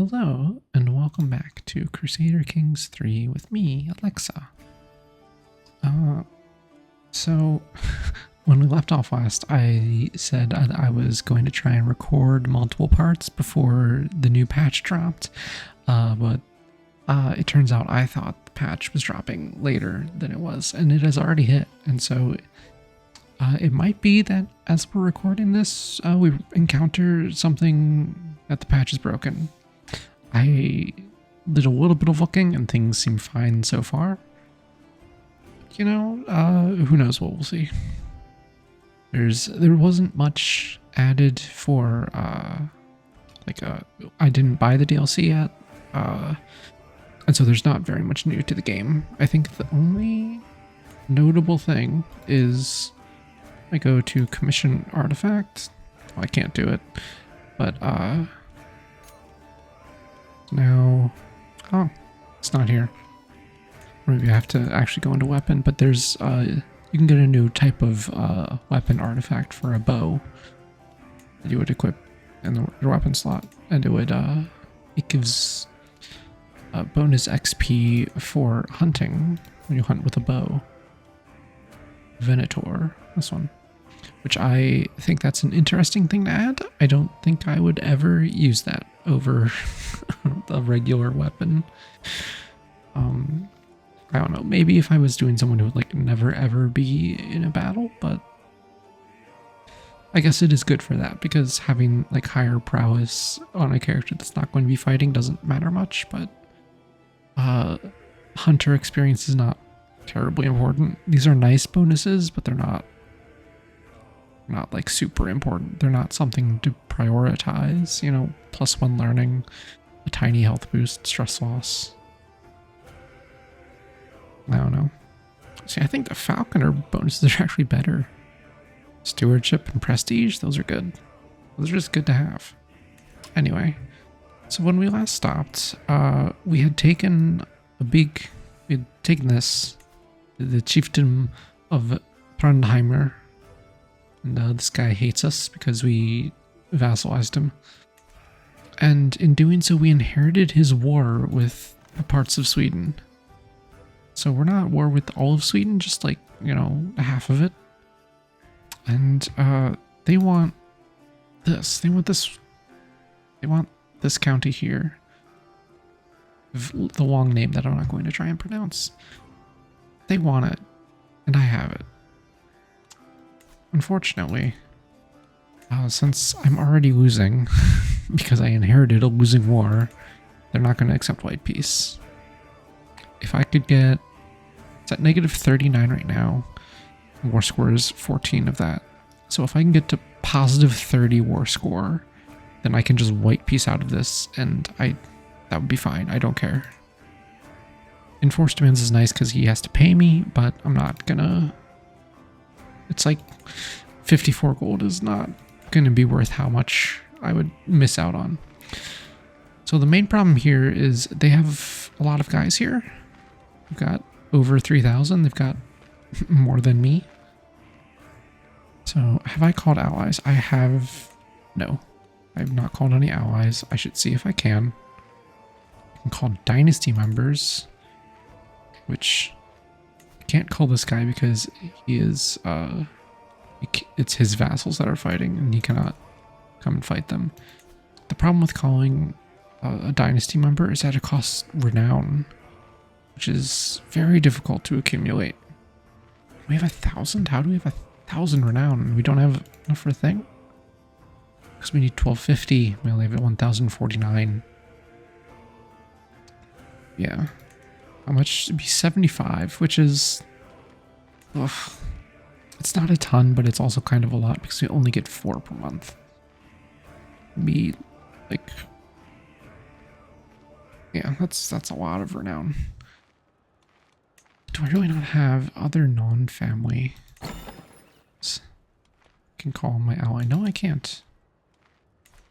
Hello, and welcome back to Crusader Kings 3 with me, Alexa. So, when we left off last, I said I was going to try and record multiple parts before the new patch dropped, but it turns out I thought the patch was dropping later than it was, and it has already hit, and so it might be that as we're recording this, we encounter something that the patch is broken. I did a little bit of looking and things seem fine so far. You know, who knows what we'll see. There wasn't much added for I didn't buy the DLC yet. And so there's not very much new to the game. I think the only notable thing is I go to commission artifact. Well, I can't do it, but now, oh, it's not here. Maybe I have to actually go into weapon, but there's, you can get a new type of weapon artifact for a bow that you would equip in the weapon slot, and it gives bonus XP for hunting when you hunt with a bow. Venator, this one, which I think that's an interesting thing to add. I don't think I would ever use that over a regular weapon. I don't know, maybe if I was doing someone who would like never ever be in a battle, but I guess it is good for that because having like higher prowess on a character that's not going to be fighting doesn't matter much, but hunter experience is not terribly important. These are nice bonuses, but they're not like super important. They're not something to prioritize, you know, +1 learning, a tiny health boost, stress loss. I don't know. See, I think the Falconer bonuses are actually better. Stewardship and Prestige, those are good. Those are just good to have. Anyway, so when we last stopped, we had taken this, the chieftain of Brandheimer, and this guy hates us because we vassalized him. And in doing so, we inherited his war with parts of Sweden. So we're not at war with all of Sweden, just like, you know, half of it. And they want this. They want this county here. The long name that I'm not going to try and pronounce. They want it, and I have it. Unfortunately, since I'm already losing, because I inherited a losing war, they're not going to accept white peace. If I could get, it's at -39 right now. War score is 14 of that. So if I can get to +30 war score, then I can just white peace out of this, and that would be fine. I don't care. Enforced demands is nice because he has to pay me, but I'm not gonna. It's like 54 gold is not gonna be worth how much I would miss out on. So the main problem here is they have a lot of guys here. They've got over 3,000. They've got more than me. So have I called allies? I have. No, I have not called any allies. I should see if I can. I can call dynasty members, which I can't call this guy because he is. It's his vassals that are fighting, and he cannot come and fight them. The problem with calling a dynasty member is that it costs renown, which is very difficult to accumulate. We have 1,000? How do we have 1,000 renown? We don't have enough for a thing? Because we need 1,250. We only have 1,049. Yeah. How much? It'd be 75, which is... Ugh. It's not a ton, but it's also kind of a lot because we only get 4 per month. It'd be like... Yeah, that's a lot of renown. Do I really not have other non-family? I can call my ally. No, I can't.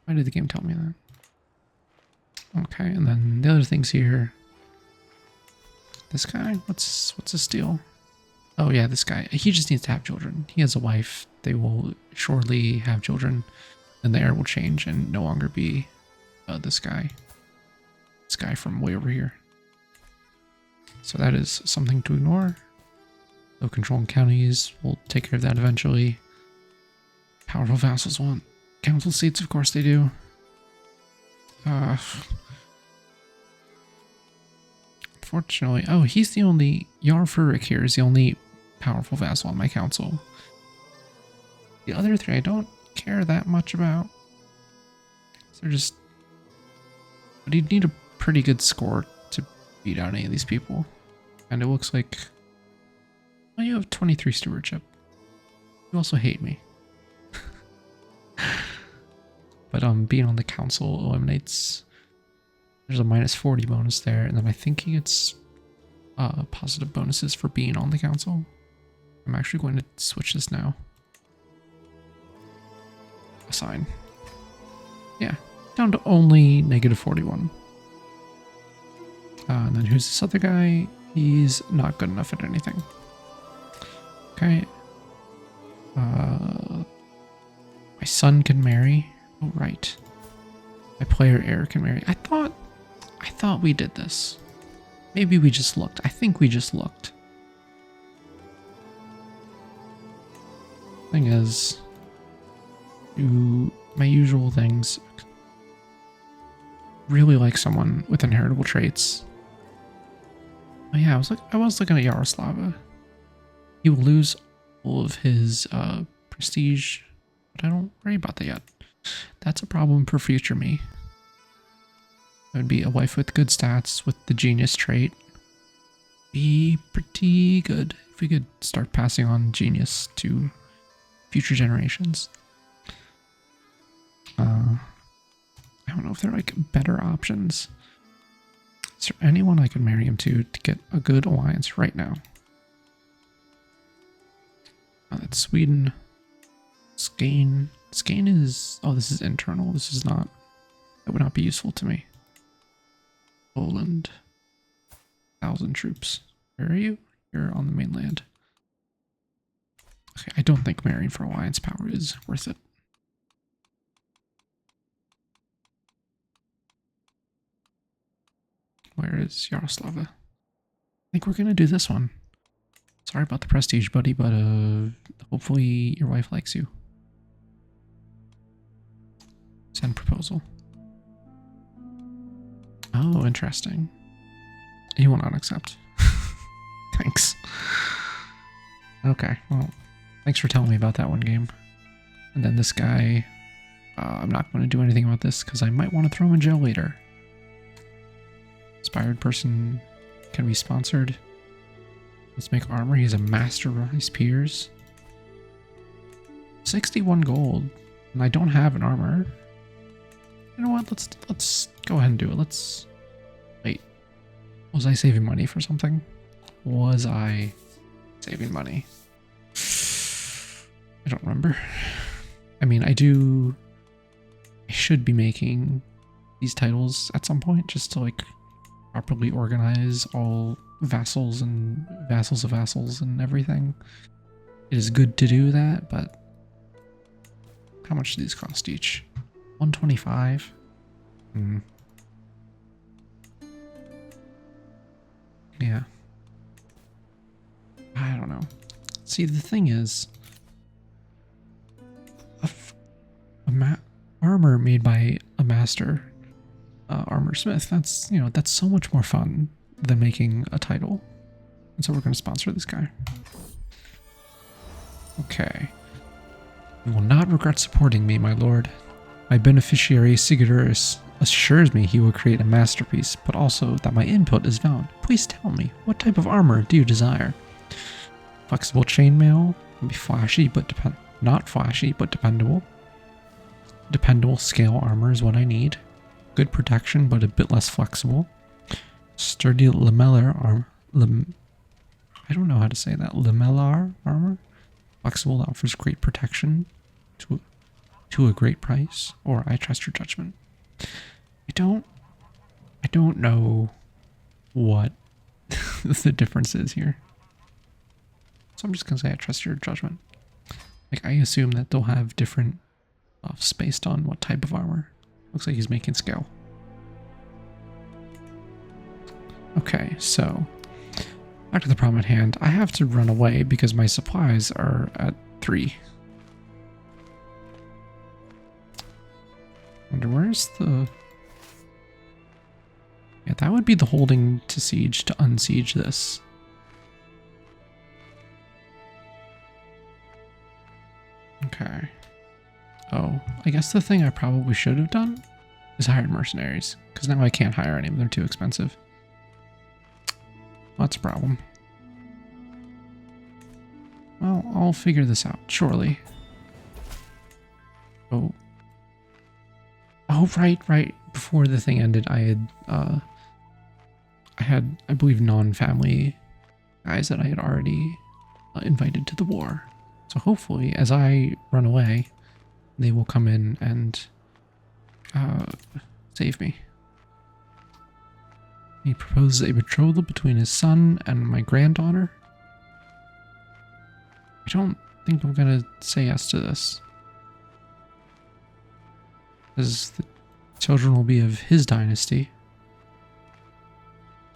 Why did the game tell me that? Okay, and then the other things here. This guy? What's his deal? Oh yeah, this guy. He just needs to have children. He has a wife. They will surely have children. Then the air will change and no longer be this guy. This guy from way over here. So that is something to ignore. Low controlling counties. We'll take care of that eventually. Powerful vassals want council seats, of course they do. Unfortunately, oh, he's the only, Yarfurik here is the only powerful vassal on my council. The other three I don't care that much about. They're just, but you'd need a pretty good score to beat out any of these people. And it looks like, well, you have 23 stewardship. You also hate me. But being on the council eliminates, there's a minus 40 bonus there, and then I think he gets positive bonuses for being on the council. I'm actually going to switch this now. Assign. Yeah, down to only negative 41. And then who's this other guy? He's not good enough at anything. Okay. My son can marry. Oh, right. My player heir can marry. I thought we did this. Maybe we just looked. I think we just looked. Thing is, do my usual things. Really like someone with inheritable traits. Oh yeah, I was looking at Yaroslava. He will lose all of his prestige, but I don't worry about that yet. That's a problem for future me. It would be a wife with good stats with the genius trait. Be pretty good if we could start passing on genius to future generations. I don't know if there are like better options. Is there anyone I could marry him to get a good alliance right now? That's Sweden. Skane. Skane is... Oh, this is internal. This is not... That would not be useful to me. Poland. 1,000 troops. Where are you? You're on the mainland. Okay, I don't think marrying for alliance power is worth it. Where is Yaroslava? I think we're gonna do this one. Sorry about the prestige, buddy, but hopefully your wife likes you. Send proposal. Oh, interesting. You will not accept. Thanks. Okay, well, thanks for telling me about that one game. And then this guy, I'm not going to do anything about this because I might want to throw him in jail later. Inspired person can be sponsored. Let's make armor. He's a master of his peers. 61 gold. And I don't have an armor. You know what? Let's go ahead and do it. Let's wait. Was I saving money for something? Was I saving money? I don't remember. I mean, I should be making these titles at some point just to like properly organize all vassals and vassals of vassals and everything. It is good to do that, but how much do these cost each? 125. Yeah. I don't know. See, the thing is, armor made by a master armor smith, that's so much more fun than making a title. And so we're going to sponsor this guy. Okay. You will not regret supporting me, my lord. My beneficiary Sigurdur assures me he will create a masterpiece, but also that my input is valid. Please tell me, what type of armor do you desire? Flexible chainmail can be flashy, but not flashy, but dependable. Dependable scale armor is what I need. Good protection, but a bit less flexible. Sturdy lamellar armor. I don't know how to say that. Lamellar armor. Flexible that offers great protection to a great price. Or I trust your judgment. I don't know what the difference is here. So I'm just gonna say I trust your judgment. Like, I assume that they'll have different buffs based on what type of armor. Looks like he's making scale. Okay, so back to the problem at hand. I have to run away because my supplies are at 3. Wonder where's the... Yeah, that would be the holding to siege to unsiege this. Okay. Oh, I guess the thing I probably should have done is hired mercenaries, because now I can't hire any of them. They're too expensive. Well, that's a problem. Well, I'll figure this out, surely. Oh. Oh, right. Before the thing ended, I had, I believe, non-family guys that I had already invited to the war. So hopefully, as I run away, they will come in and save me. He proposes a betrothal between his son and my granddaughter. I don't think I'm gonna say yes to this, because the children will be of his dynasty,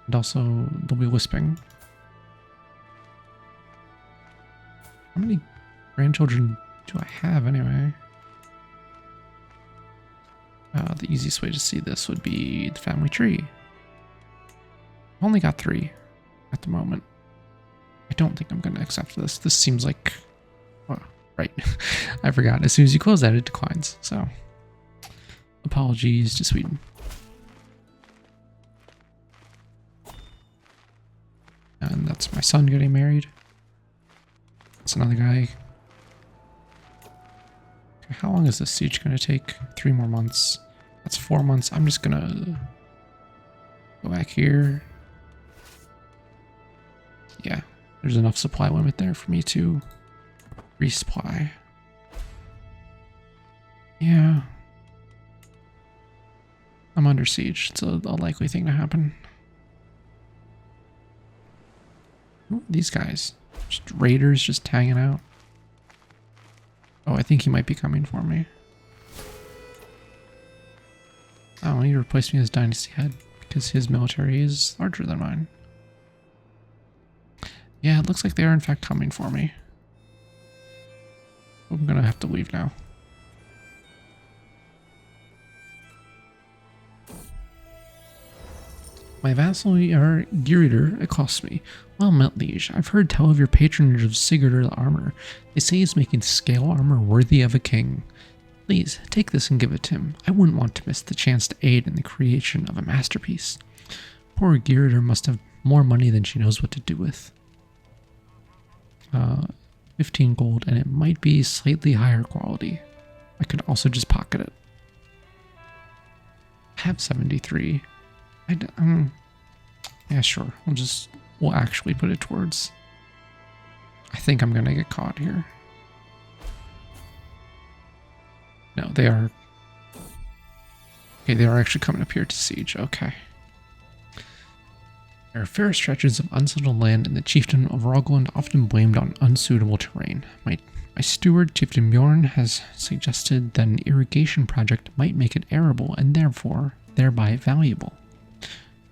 and also they'll be lisping. How many grandchildren do I have anyway? The easiest way to see this would be the family tree. I've only got 3 at the moment. I don't think I'm going to accept this. This seems like... Oh, right. I forgot. As soon as you close that, it declines. So, apologies to Sweden. And that's my son getting married. That's another guy. Okay, how long is this siege going to take? 3 more months. That's 4 months. I'm just going to go back here. Yeah, there's enough supply limit there for me to resupply. Yeah. I'm under siege. It's a likely thing to happen. Who are these guys? Just raiders just hanging out. Oh, I think he might be coming for me. Oh, he replaced me as dynasty head because his military is larger than mine. Yeah, it looks like they are in fact coming for me. I'm gonna have to leave now. My vassal Crusader accosts me. Well met, liege, I've heard tell of your patronage of Crusader the armor. They say he's making scale armor worthy of a king. Please, take this and give it to him. I wouldn't want to miss the chance to aid in the creation of a masterpiece. Poor Crusader must have more money than she knows what to do with. 15 gold, and it might be slightly higher quality. I could also just pocket it. I have 73. Yeah, sure. We'll actually put it towards. I think I'm gonna get caught here. No, they are. Okay, they are actually coming up here to siege. Okay. There are fair stretches of unsettled land, and the chieftain of Rogaland often blamed on unsuitable terrain. My steward, Chieftain Bjorn, has suggested that an irrigation project might make it arable and thereby valuable.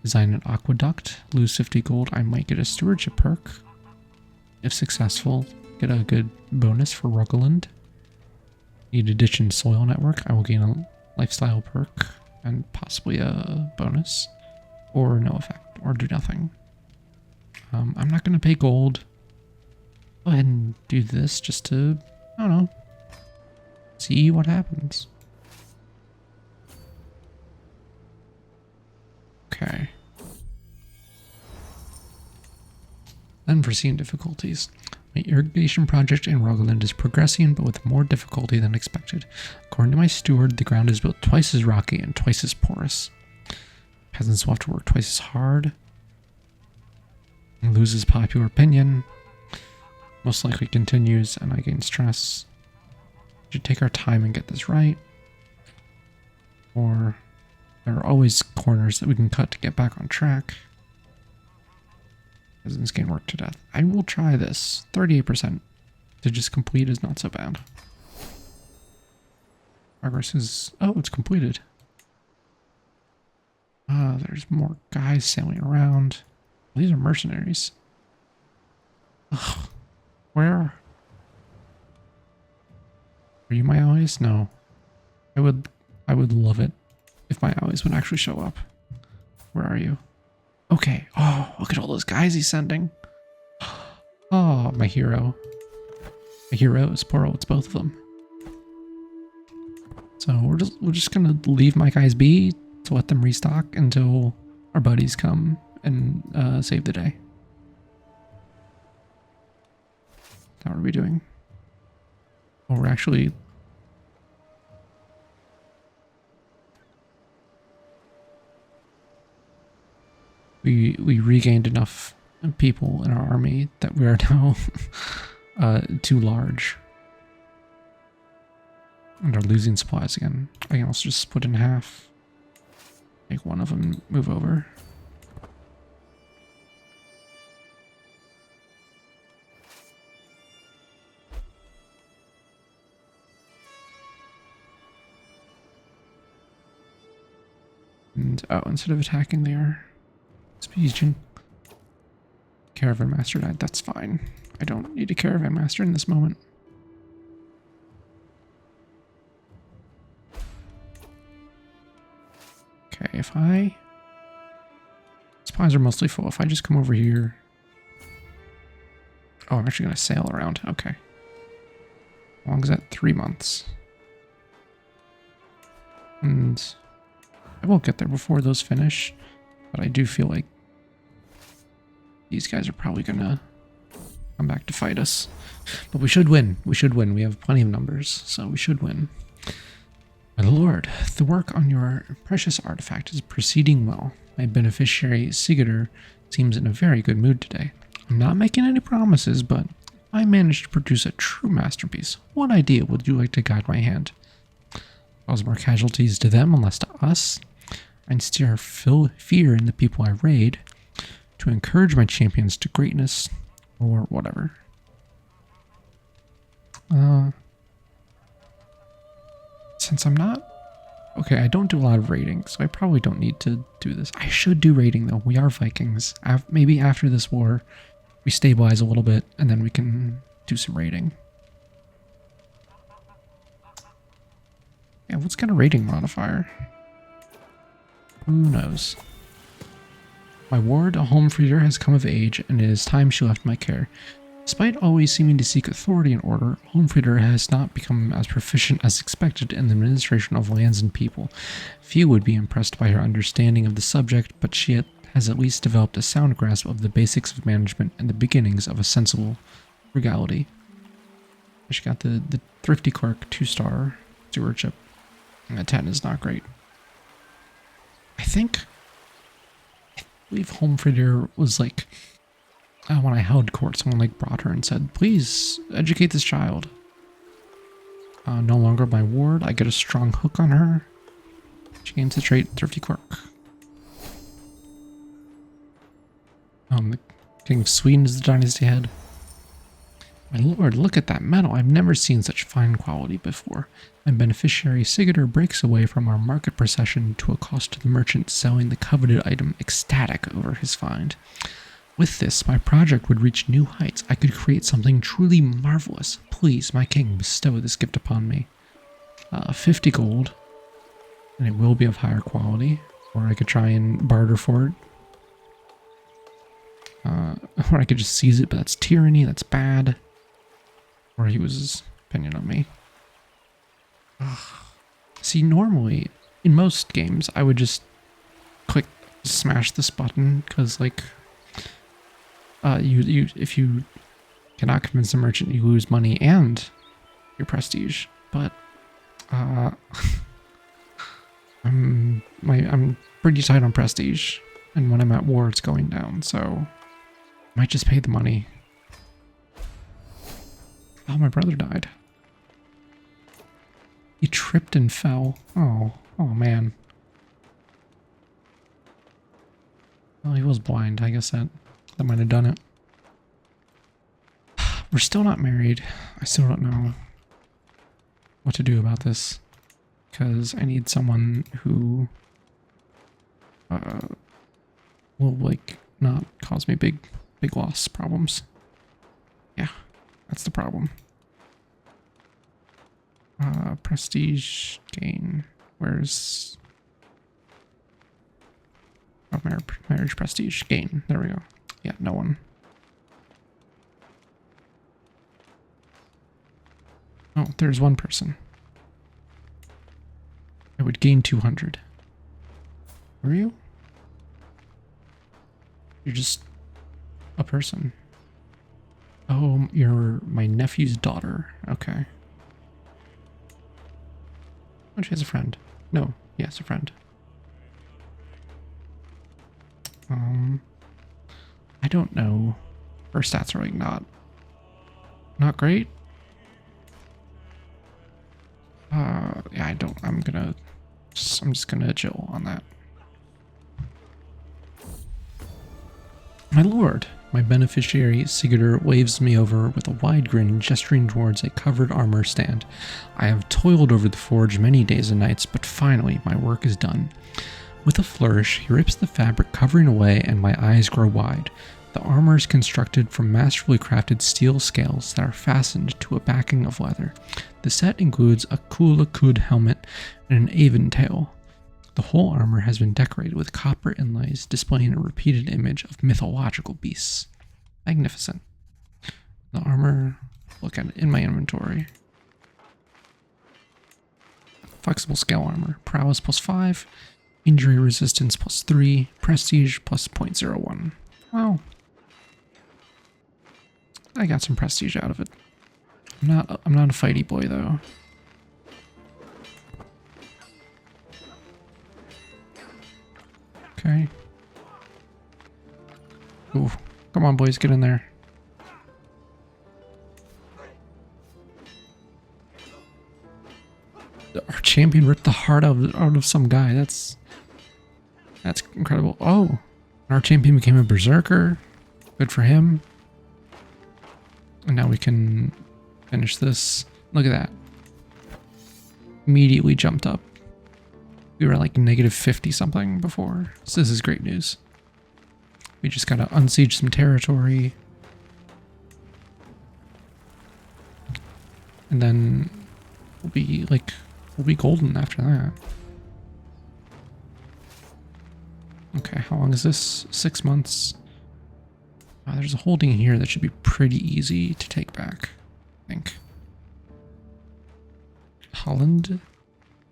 Design an aqueduct, lose 50 gold, I might get a stewardship perk. If successful, get a good bonus for Rogaland. Need addition soil network, I will gain a lifestyle perk and possibly a bonus. Or no effect, or do nothing. I'm not going to pay gold. Go ahead and do this just to, I don't know, see what happens. Okay. Unforeseen difficulties. My irrigation project in Rogaland is progressing, but with more difficulty than expected. According to my steward, the ground is built twice as rocky and twice as porous. Peasants will have to work twice as hard. Loses popular opinion. Most likely continues, and I gain stress. We should take our time and get this right. Or there are always corners that we can cut to get back on track. Peasants gain work to death. I will try this. 38% to just complete is not so bad. Progress is... Oh, it's completed. There's more guys sailing around. Well, these are mercenaries. Ugh. Where? Are you my allies? No. I would love it if my allies would actually show up. Where are you? Okay. Oh, look at all those guys he's sending. Oh, my hero. My heroes, plural, it's both of them. So we're just gonna leave my guys be to let them restock until our buddies come and save the day. How are we doing? Oh, we're actually... We regained enough people in our army that we are now too large. And are losing supplies again. I can also just split in half. Make one of them move over. And, oh, instead of attacking, they are besieging. Caravan Master died. That's fine. I don't need a Caravan Master in this moment. Okay, if I... Supplies are mostly full. If I just come over here... Oh, I'm actually going to sail around. Okay. How long is that? 3 months. And I will get there before those finish, but I do feel like these guys are probably going to come back to fight us. But we should win. We should win. We have plenty of numbers, so we should win. My lord, the work on your precious artifact is proceeding well. My beneficiary, Crusader, seems in a very good mood today. I'm not making any promises, but if I manage to produce a true masterpiece, what idea would you like to guide my hand? Cause more casualties to them and less to us? I instill fear in the people I raid to encourage my champions to greatness, or whatever. Since I'm not... Okay, I don't do a lot of raiding, so I probably don't need to do this. I should do raiding, though. We are Vikings. Maybe after this war, we stabilize a little bit, and then we can do some raiding. Yeah, what's kind of raiding modifier? Who knows? My ward, a home freeder, has come of age, and it is time she left my care. Despite always seeming to seek authority and order, Homefrieder has not become as proficient as expected in the administration of lands and people. Few would be impressed by her understanding of the subject, but she has at least developed a sound grasp of the basics of management and the beginnings of a sensible frugality. She got the Thrifty Clerk 2-star stewardship, and a 10 is not great. I believe Homefrieder was like... when I held court, someone like brought her and said, please educate this child. No longer my ward. I get a strong hook on her. She gains the trait Thrifty Clerk. The King of Sweden is the dynasty head. My lord, look at that metal. I've never seen such fine quality before. My beneficiary Crusader breaks away from our market procession to accost the merchant selling the coveted item, ecstatic over his find. With this, my project would reach new heights. I could create something truly marvelous. Please, my king, bestow this gift upon me. 50 gold, and it will be of higher quality, or I could try and barter for it. Or I could just seize it, but that's tyranny, that's bad. Or he was his opinion on me. See, normally, in most games, I would just smash this button, because, like... if you cannot convince the merchant, you lose money and your prestige. But I'm pretty tight on prestige, and when I'm at war, it's going down. So I might just pay the money. Oh, my brother died. He tripped and fell. Oh man. Well, he was blind. I guess that might have done it. We're still not married. I still don't know what to do about this, because I need someone who will like not cause me big loss problems. Yeah, that's the problem. Prestige gain. Where's marriage prestige gain? There we go. Yeah, no one. Oh, there's one person. I would gain 200. Are you? You're just a person. Oh, you're my nephew's daughter. Okay. Oh, she has a friend. No, yes, a friend. I don't know. Her stats are like not great. Yeah, I'm just gonna chill on that. My lord, my beneficiary Sigurdur waves me over with a wide grin, gesturing towards a covered armor stand. I have toiled over the forge many days and nights, but finally my work is done. With a flourish, he rips the fabric covering away, and my eyes grow wide. The armor is constructed from masterfully crafted steel scales that are fastened to a backing of leather. The set includes a Kula Kud helmet and an Avon tail. The whole armor has been decorated with copper inlays, displaying a repeated image of mythological beasts. Magnificent. The armor, look at it in my inventory. Flexible scale armor, prowess +5, injury resistance +3, prestige +0.01. Wow. I got some prestige out of it. I'm not a fighty boy though. Okay. Ooh, come on boys, get in there. Our champion ripped the heart out of some guy. That's incredible. Oh, our champion became a berserker. Good for him. And now we can finish this. Look at that. Immediately jumped up. We were like -50 something before. So this is great news. We just gotta unsiege some territory. And then we'll be golden after that. Okay, how long is this? 6 months. There's a holding here that should be pretty easy to take back, I think. Holland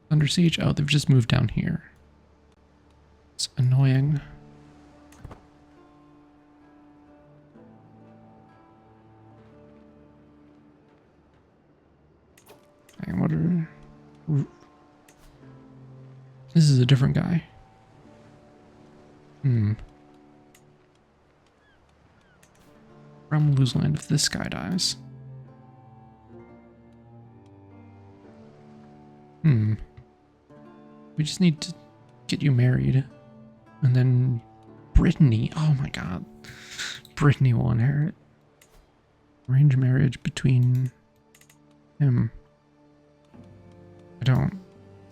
under siege? Oh, they've just moved down here. It's annoying. And what are... This is a different guy. Realm will lose land if this guy dies. We just need to get you married. And then Brittany. Oh my god. Brittany will inherit. Arrange marriage between him.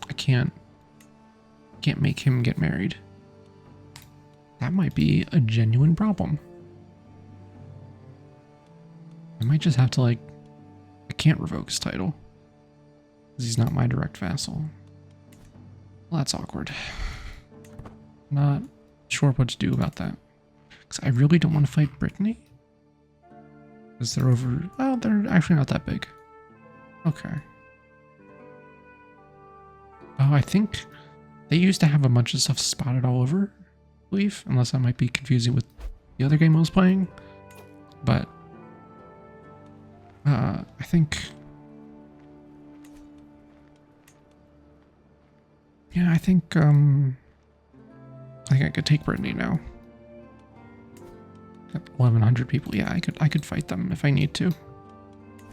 I can't make him get married. That might be a genuine problem. I might just have to I can't revoke his title. Because he's not my direct vassal. Well, that's awkward. Not sure what to do about that. Because I really don't want to fight Brittany. Because they're over... Oh, they're actually not that big. Okay. Oh, I think they used to have a bunch of stuff spotted all over, I believe. Unless I might be confusing with the other game I was playing. But... I think... Yeah, I think I could take Brittany now. Got 1,100 people. Yeah, I could fight them if I need to.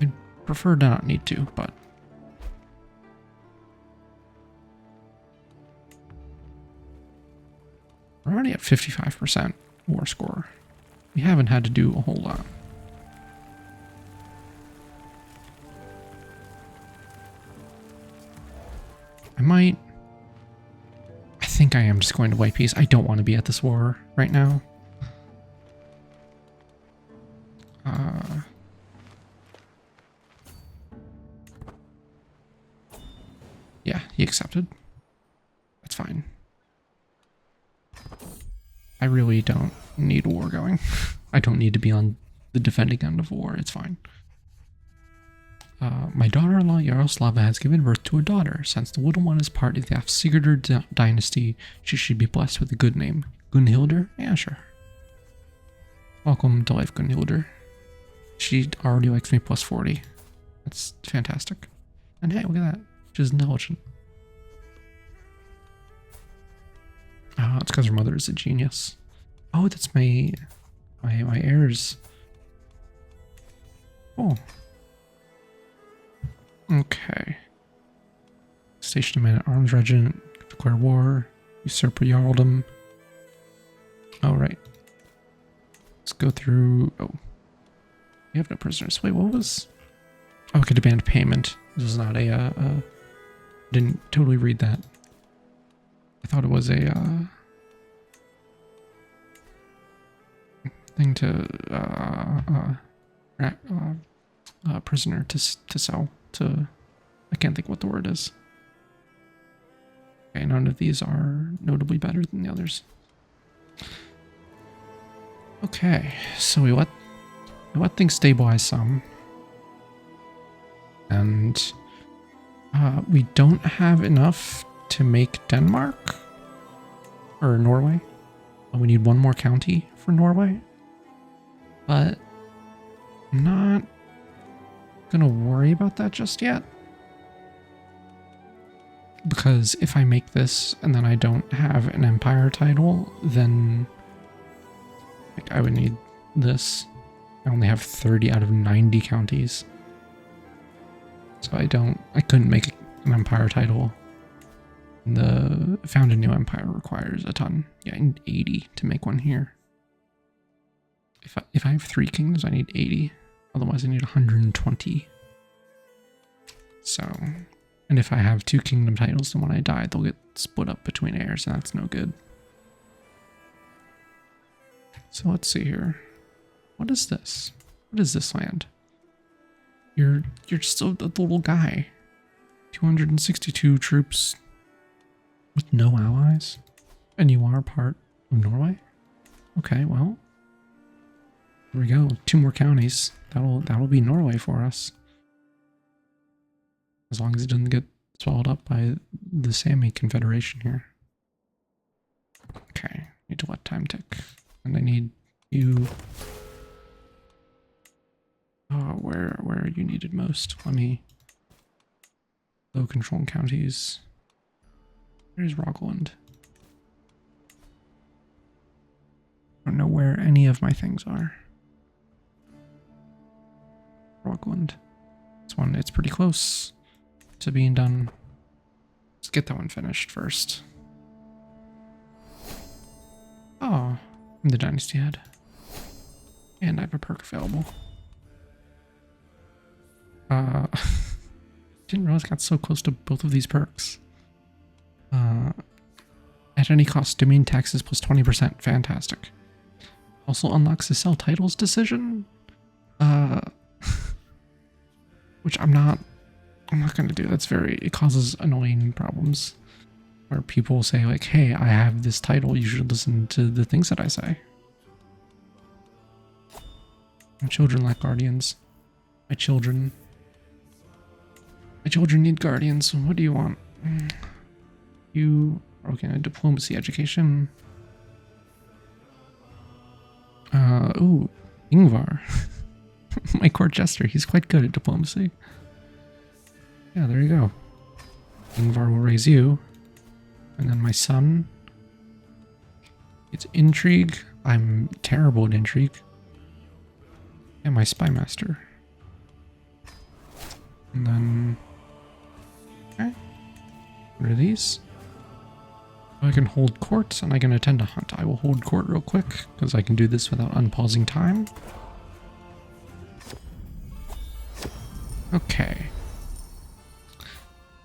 I'd prefer to not need to, but... We're already at 55% war score. We haven't had to do a whole lot. I think I am just going to white peace. I don't want to be at this war right now. Yeah, he accepted. That's fine. I really don't need war going. I don't need to be on the defending end of war. It's fine. My daughter-in-law Yaroslava has given birth to a daughter. Since the little one is part of the Crusader dynasty, she should be blessed with a good name. Gunhildur? Yeah, sure. Welcome to life, Gunhildur. She already likes me plus 40. That's fantastic. And hey, look at that. She's intelligent. It's because her mother is a genius. Oh, that's my heirs. Oh. Okay. Station a man-at-arms regiment. Declare war. Usurp a jarldom. Oh, right. Let's go through... Oh. We have no prisoners. Wait, what was... Oh, okay, demand payment. This is not a... Didn't totally read that. I thought it was a... thing to... prisoner to sell to... I can't think what the word is. Okay, none of these are notably better than the others. Okay, so we let things stabilize some. And we don't have enough to make Denmark or Norway. We need one more county for Norway. But I'm not gonna worry about that just yet. Because if I make this and then I don't have an empire title, then like I would need this. I only have 30 out of 90 counties. So I couldn't make an empire title. The found a new empire requires a ton. Yeah, I need 80 to make one here. If I have 3 kingdoms, I need 80. Otherwise I need 120. So, and if I have 2 kingdom titles, then when I die, they'll get split up between heirs, and that's no good. So let's see here. What is this? What is this land? You're just a little guy. 262 troops with no allies? And you are part of Norway? Okay, well. Here we go. 2 more counties. That'll be Norway for us. As long as it doesn't get swallowed up by the Sami Confederation here. Okay, need to let time tick. And I need you... where are you needed most? Let me... Low control counties. Where's Rogaland? I don't know where any of my things are. Rogaland. This one, it's pretty close to being done. Let's get that one finished first. Oh, I'm the dynasty head. And I have a perk available. Didn't realize I got so close to both of these perks. At any cost, domain taxes plus 20%. Fantastic. Also unlocks the sell titles decision. Which I'm not going to do. That's it causes annoying problems. Where people say like, hey, I have this title, you should listen to the things that I say. My children lack guardians. My children need guardians. What do you want? You are okay in diplomacy, education. Ooh, Ingvar. My court jester, he's quite good at diplomacy. Yeah, there you go. Ingvar will raise you. And then my son. It's intrigue. I'm terrible at intrigue. And my spy master. And then... Okay. What are these? I can hold court and I can attend a hunt. I will hold court real quick because I can do this without unpausing time. Okay.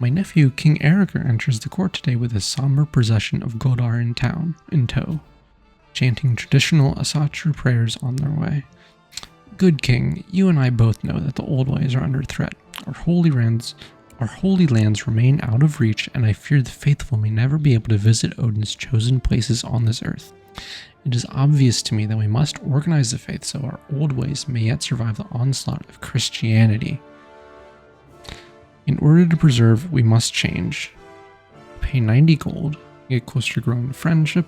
My nephew, King Erica, enters the court today with a somber procession of Godar in tow, chanting traditional Asatru prayers on their way. Good king, you and I both know that the old ways are under threat. Our holy lands remain out of reach, and I fear the faithful may never be able to visit Odin's chosen places on this earth. It is obvious to me that we must organize the faith so our old ways may yet survive the onslaught of Christianity. In order to preserve, we must change. Pay 90 gold, get closer to growing friendship.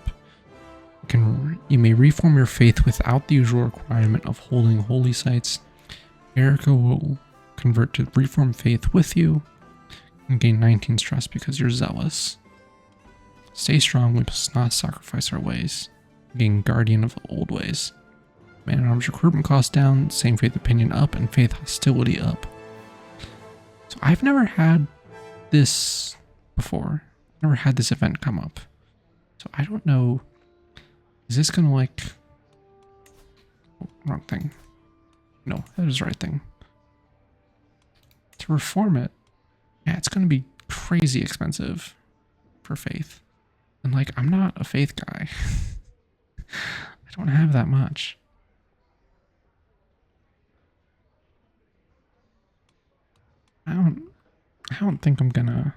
You may reform your faith without the usual requirement of holding holy sites. Erica will convert to reformed faith with you and gain 19 stress because you're zealous. Stay strong, we must not sacrifice our ways. Gain guardian of the old ways. Man at arms recruitment cost down, same faith opinion up, and faith hostility up. So I've never had this before. Never had this event come up. So I don't know. Is this gonna like... Oh, wrong thing. No, that is the right thing. To reform it, yeah, it's gonna be crazy expensive for faith. And like, I'm not a faith guy. I don't have that much. I don't think I'm gonna...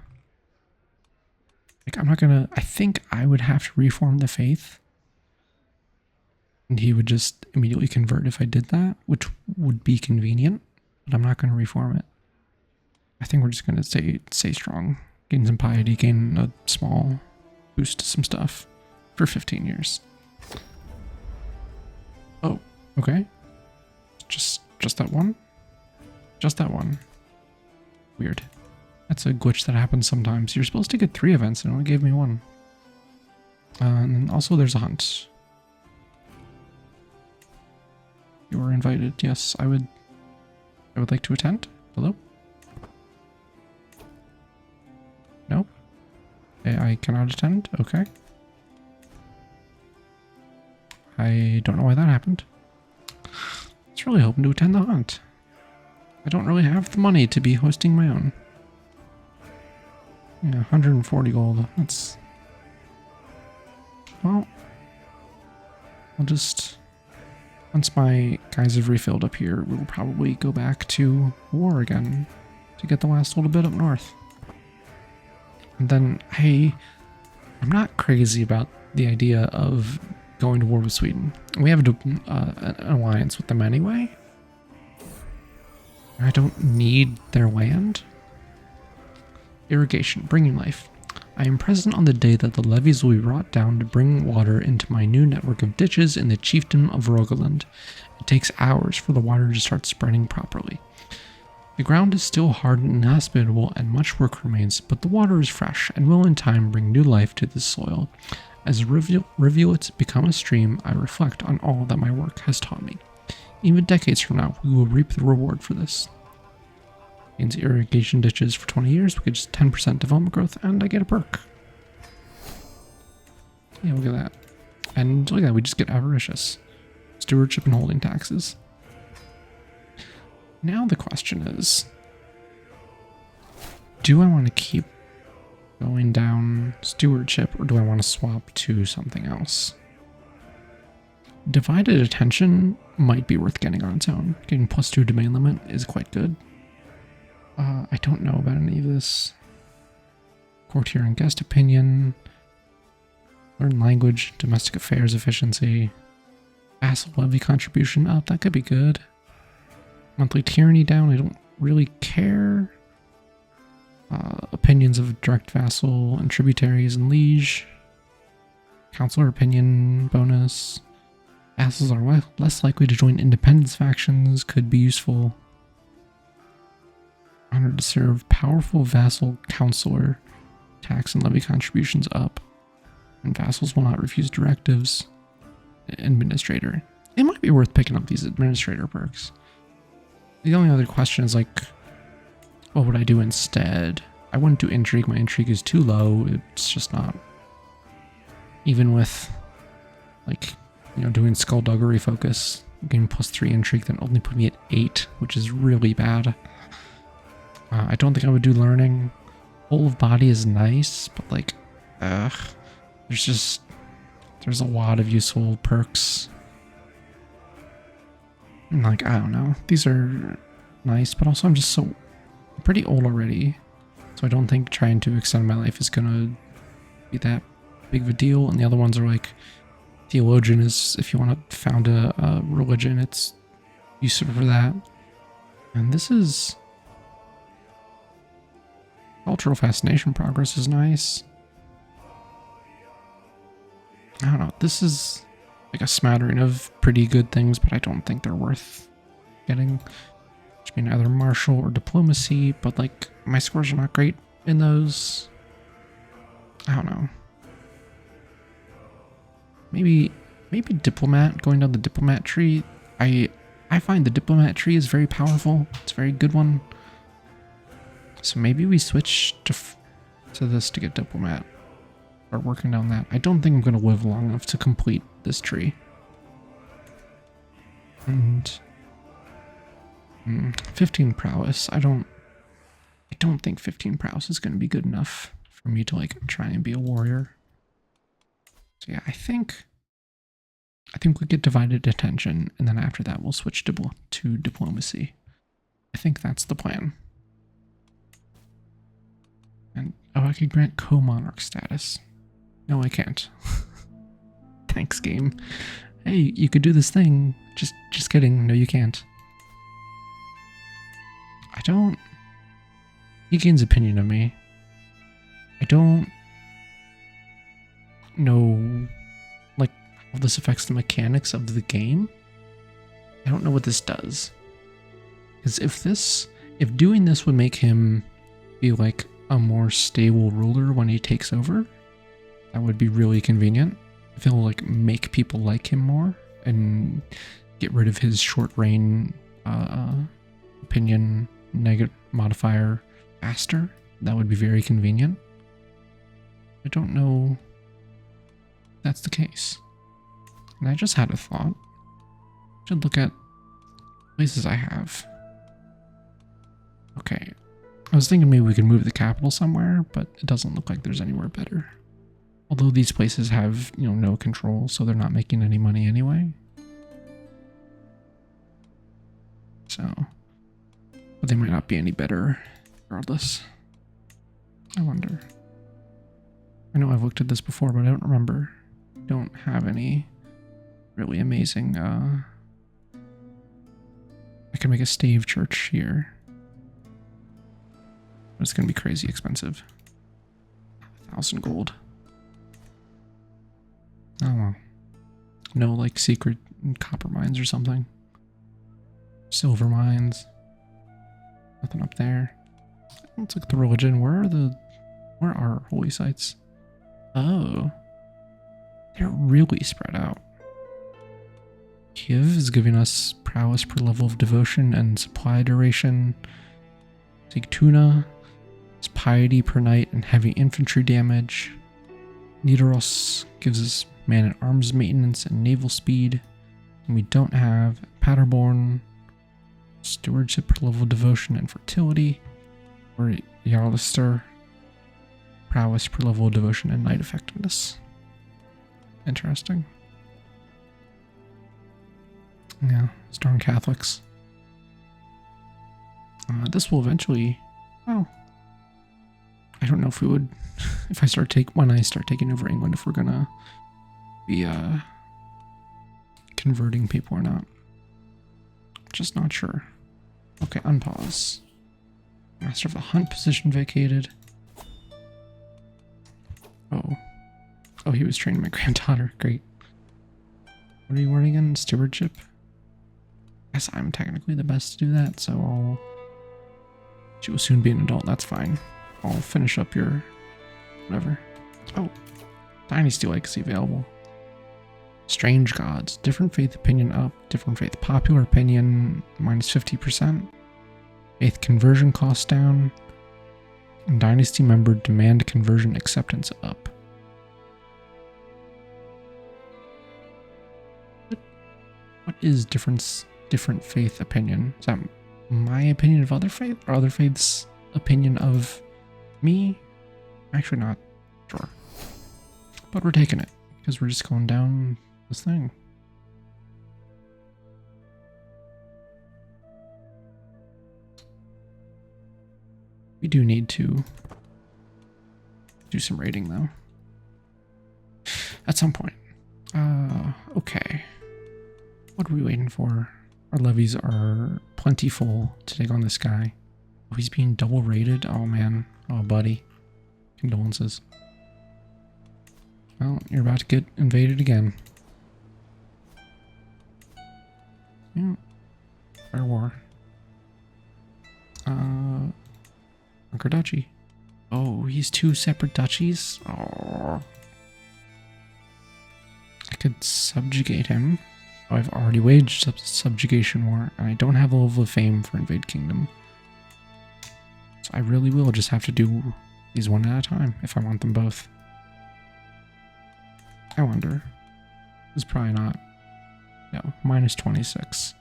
Like, I'm not gonna... I think I would have to reform the faith. And he would just immediately convert if I did that, which would be convenient. But I'm not gonna reform it. I think we're just gonna stay strong. Gain some piety, gain a small boost to some stuff for 15 years. Oh, okay. Just that one? Just that one. Weird. That's a glitch that happens sometimes. You're supposed to get 3 events and it only gave me 1. And then also there's a hunt. You are invited. Yes, I would like to attend. Hello? No? I cannot attend? Okay. I don't know why that happened. I was really hoping to attend the hunt. I don't really have the money to be hosting my own. Yeah, 140 gold. That's... Well... I'll just... Once my guys have refilled up here, we'll probably go back to war again to get the last little bit up north. And then, I'm not crazy about the idea of going to war with Sweden. We have an alliance with them anyway. I don't need their land. Irrigation, bringing life. I am present on the day that the levees will be brought down to bring water into my new network of ditches in the chiefdom of Rogaland. It takes hours for the water to start spreading properly. The ground is still hard and inhospitable and much work remains, but the water is fresh and will in time bring new life to the soil. As rivulets become a stream, I reflect on all that my work has taught me. Even decades from now, we will reap the reward for this. Means irrigation ditches for 20 years, we get just 10% development growth, and I get a perk. Yeah, look at that. And look at that, we just get avaricious. Stewardship and holding taxes. Now the question is, do I want to keep going down stewardship, or do I want to swap to something else? Divided attention might be worth getting on its own. Getting +2 domain limit is quite good. I don't know about any of this. Courtier and guest opinion. Learn language, domestic affairs efficiency. Vassal levy contribution up, that could be good. Monthly tyranny down, I don't really care. Opinions of direct vassal and tributaries and liege. Counselor opinion bonus. Vassals are less likely to join independence factions, could be useful. Honored to serve powerful vassal counselor. Tax and levy contributions up. And vassals will not refuse directives. Administrator. It might be worth picking up these administrator perks. The only other question is like, what would I do instead? I wouldn't do intrigue. My intrigue is too low. It's just not. Even with, like, you know, doing skullduggery focus, getting +3 intrigue, then only put me at 8, which is really bad. I don't think I would do learning. Whole of body is nice, but like, ugh, there's a lot of useful perks. And like, I don't know, these are nice, but also I'm pretty old already, so I don't think trying to extend my life is gonna be that big of a deal. And the other ones are like, theologian is if you want to found a religion, it's useful for that. And this is cultural fascination progress is nice. I don't know, this is like a smattering of pretty good things, but I don't think they're worth getting. Which mean either martial or diplomacy, but like my scores are not great in those. I don't know. Maybe diplomat, going down the diplomat tree. I find the diplomat tree is very powerful. It's a very good one. So maybe we switch to this to get diplomat. Start working down that. I don't think I'm going to live long enough to complete this tree. And 15 prowess. I don't think 15 prowess is going to be good enough for me to like try and be a warrior. So yeah, I think we get divided attention, and then after that we'll switch to diplomacy. I think that's the plan. And oh, I could grant co-monarch status. No, I can't. Thanks, game. Hey, you could do this thing. Just kidding. No, you can't. He gains opinion of me. I don't know like how this affects the mechanics of the game. I don't know what this does. Because if doing this would make him be like a more stable ruler when he takes over, that would be really convenient. If he'll like make people like him more and get rid of his short reign opinion negative modifier faster, that would be very convenient. I don't know if that's the case. And I just had a thought. I should look at places I have. Okay. I was thinking maybe we could move the capital somewhere, but it doesn't look like there's anywhere better. Although these places have, no control, so they're not making any money anyway. So, but they might not be any better regardless. I wonder. I know I've looked at this before, but I don't remember. I don't have any really amazing, I can make a stave church here. But it's going to be crazy expensive. 1,000 gold. Oh well. No, like, secret copper mines or something. Silver mines. Nothing up there. Let's look at the religion. Where are holy sites? Oh. They're really spread out. Kiev is giving us prowess per level of devotion and supply duration. Sigtuna is piety per night and heavy infantry damage. Nidaros gives us man-at-arms maintenance and naval speed. And we don't have Paderborn, stewardship per level of devotion and fertility. Or Yarlister, prowess per level of devotion and night effectiveness. Interesting. Yeah, strong Catholics. This will eventually, well, I don't know if we would, when I start taking over England, if we're gonna be converting people or not. Just not sure. Okay, unpause. Master of the Hunt position vacated. Oh, he was training my granddaughter. Great. What are you wearing again? Stewardship? Guess I'm technically the best to do that, so she will soon be an adult. That's fine. I'll finish up your whatever. Oh, Dynasty Legacy available. Strange Gods. Different faith opinion up. Different faith popular opinion minus 50%. Faith conversion cost down. And Dynasty member demand conversion acceptance up. What is different faith opinion? Is that my opinion of other faith or other faith's opinion of me? Actually not sure. But we're taking it, because we're just going down this thing. We do need to do some raiding, though. At some point. Okay. What are we waiting for? Our levies are plentiful to take on this guy. Oh, he's being double raided? Oh, man. Oh, buddy. Condolences. Well, you're about to get invaded again. Yeah. Fair war. Conquer Duchy. Oh, he's two separate duchies? Oh. I could subjugate him. Oh, I've already waged subjugation war, and I don't have a level of fame for Invade Kingdom. So I really will just have to do these one at a time if I want them both. I wonder. This is probably not. No, minus 26.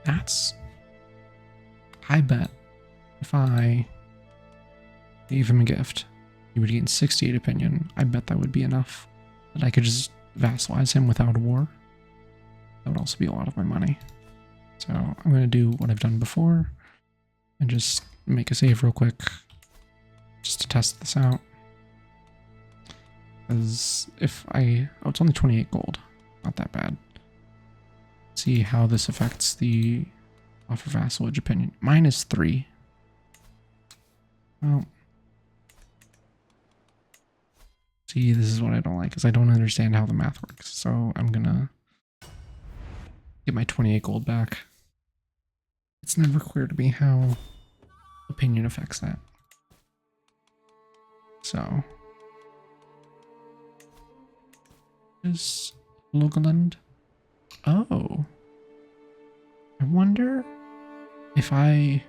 That's... I bet if I gave him a gift, he would gain 68 opinion. I bet that would be enough. That I could just vassalize him without a war. That would also be a lot of my money. So I'm going to do what I've done before and just make a save real quick just to test this out. Because if I... Oh, it's only 28 gold. Not that bad. See how this affects the offer vassalage opinion. Minus 3. Well... See, this is what I don't like, because I don't understand how the math works. So I'm gonna get my 28 gold back. It's never clear to me how opinion affects that. So... is Logaland? Oh. I wonder if I...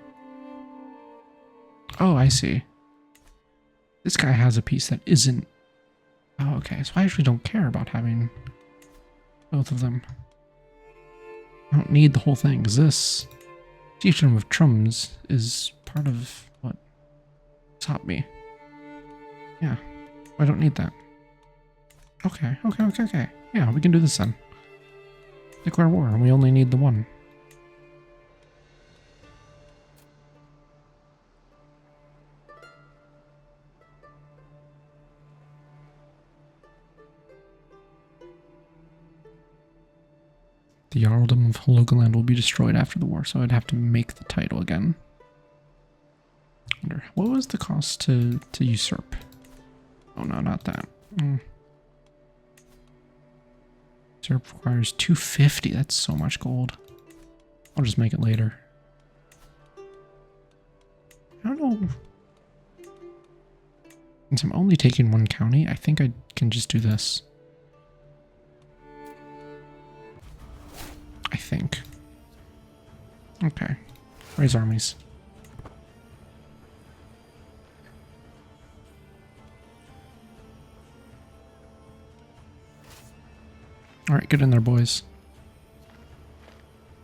Oh, I see. This guy has a piece that isn't... Oh, okay. So I actually don't care about having both of them. I don't need the whole thing, because this Chieftain of Trums is part of what taught me. Yeah. I don't need that. Okay. Yeah, we can do this then. Declare war, and we only need the one. The Jarldom of Helgoland will be destroyed after the war, so I'd have to make the title again. Wonder, what was the cost to usurp? Oh no, not that. Usurp requires 250. That's so much gold. I'll just make it later. I don't know. Since I'm only taking one county, I think I can just do this. I think. Okay. Raise armies. Alright, get in there, boys.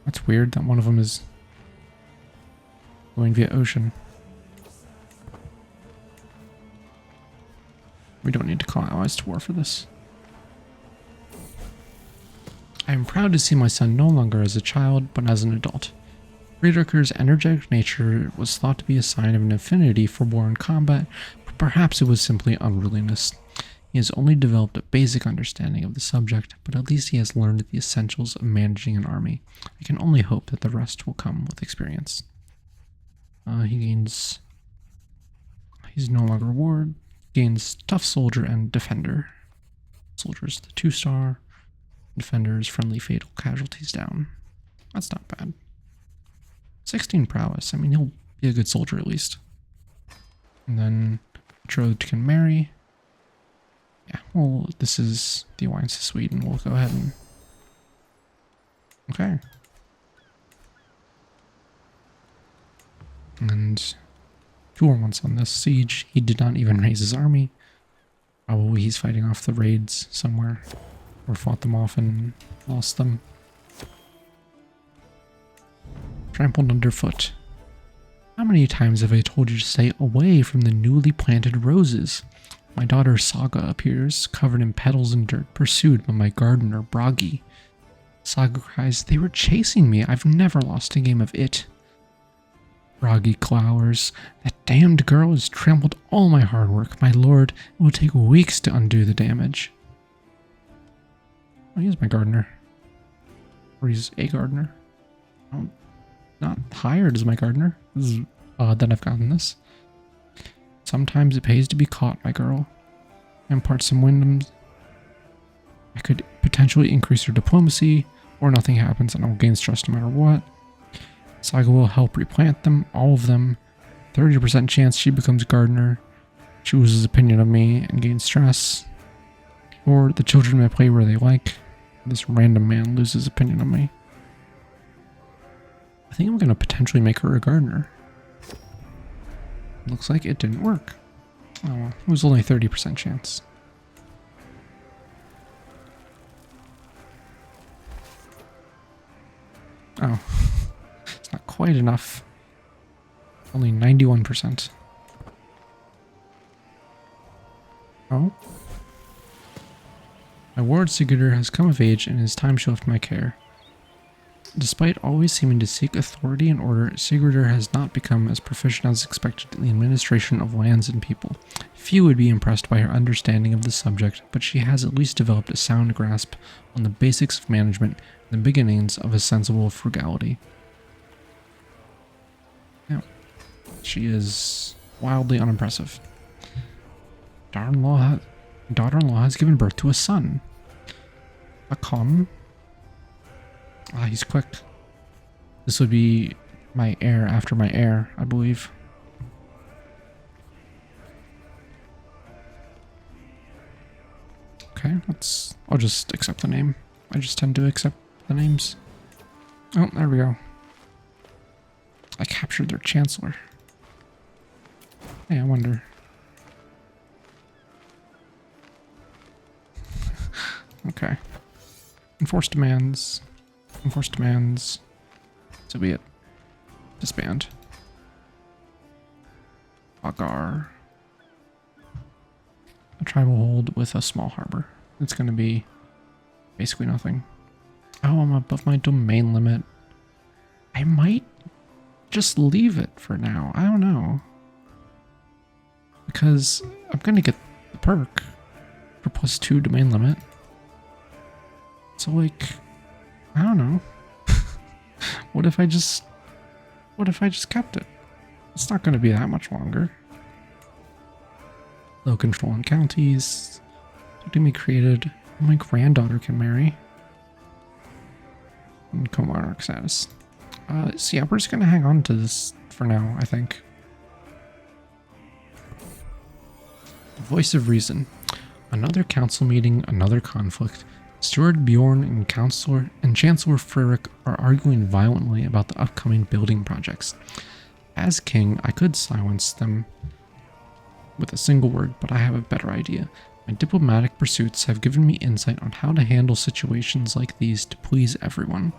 That's weird that one of them is going via ocean. We don't need to call allies to war for this. I am proud to see my son no longer as a child, but as an adult. Friedrich's energetic nature was thought to be a sign of an affinity for war and combat, but perhaps it was simply unruliness. He has only developed a basic understanding of the subject, but at least he has learned the essentials of managing an army. I can only hope that the rest will come with experience. He gains... He's no longer reward. Gains tough soldier and defender. Soldier's the 2-star. Defenders, friendly fatal casualties down. That's not bad. 16 prowess. I mean, he'll be a good soldier at least. And then betrothed can marry. Yeah, well, this is the alliance of Sweden. We'll go ahead and... Okay. And 2 more months on this siege. He did not even raise his army. Probably he's fighting off the raids somewhere. Or fought them off and lost them. Trampled underfoot. How many times have I told you to stay away from the newly planted roses? My daughter Saga appears, covered in petals and dirt, pursued by my gardener Bragi. Saga cries, "They were chasing me. I've never lost a game of it." Bragi glowers, "That damned girl has trampled all my hard work. My lord, it will take weeks to undo the damage." Oh, he's my gardener. Or he's a gardener. I'm not hired as my gardener. This is odd that I've gotten this. Sometimes it pays to be caught, my girl. Impart some wisdom. I could potentially increase her diplomacy, or nothing happens and I'll gain stress no matter what. Saga will help replant them, all of them. 30% chance she becomes gardener. She loses opinion of me and gains stress. Or the children may play where they like. This random man loses opinion of me. I think I'm going to potentially make her a gardener. Looks like it didn't work. Oh well, it was only 30% chance. Oh, it's not quite enough. Only 91%. Oh. My ward Sigurdur has come of age and it is time she left my care. Despite always seeming to seek authority and order, Sigurdur has not become as proficient as expected in the administration of lands and people. Few would be impressed by her understanding of the subject, but she has at least developed a sound grasp on the basics of management and the beginnings of a sensible frugality. Now, she is wildly unimpressive. Daughter-in-law has given birth to a son. Akon. Ah, he's quick. This would be my heir after my heir, I believe. Okay, I'll just accept the name. I just tend to accept the names. Oh, there we go. I captured their chancellor. Hey, I wonder. Okay. Enforce demands. Enforce demands. So be it. Disband. Agar. A tribal hold with a small harbor. It's going to be basically nothing. Oh, I'm above my domain limit. I might just leave it for now. I don't know. Because I'm going to get the perk for +2 domain limit. So, like, I don't know. What if I just kept it? It's not going to be that much longer. Low control in counties. To be created. My granddaughter can marry. And co-monarch status. So yeah, we're just going to hang on to this for now, I think. The voice of reason. Another council meeting, another conflict. Steward Bjorn and Chancellor Fririk are arguing violently about the upcoming building projects. As king, I could silence them with a single word, but I have a better idea. My diplomatic pursuits have given me insight on how to handle situations like these to please everyone.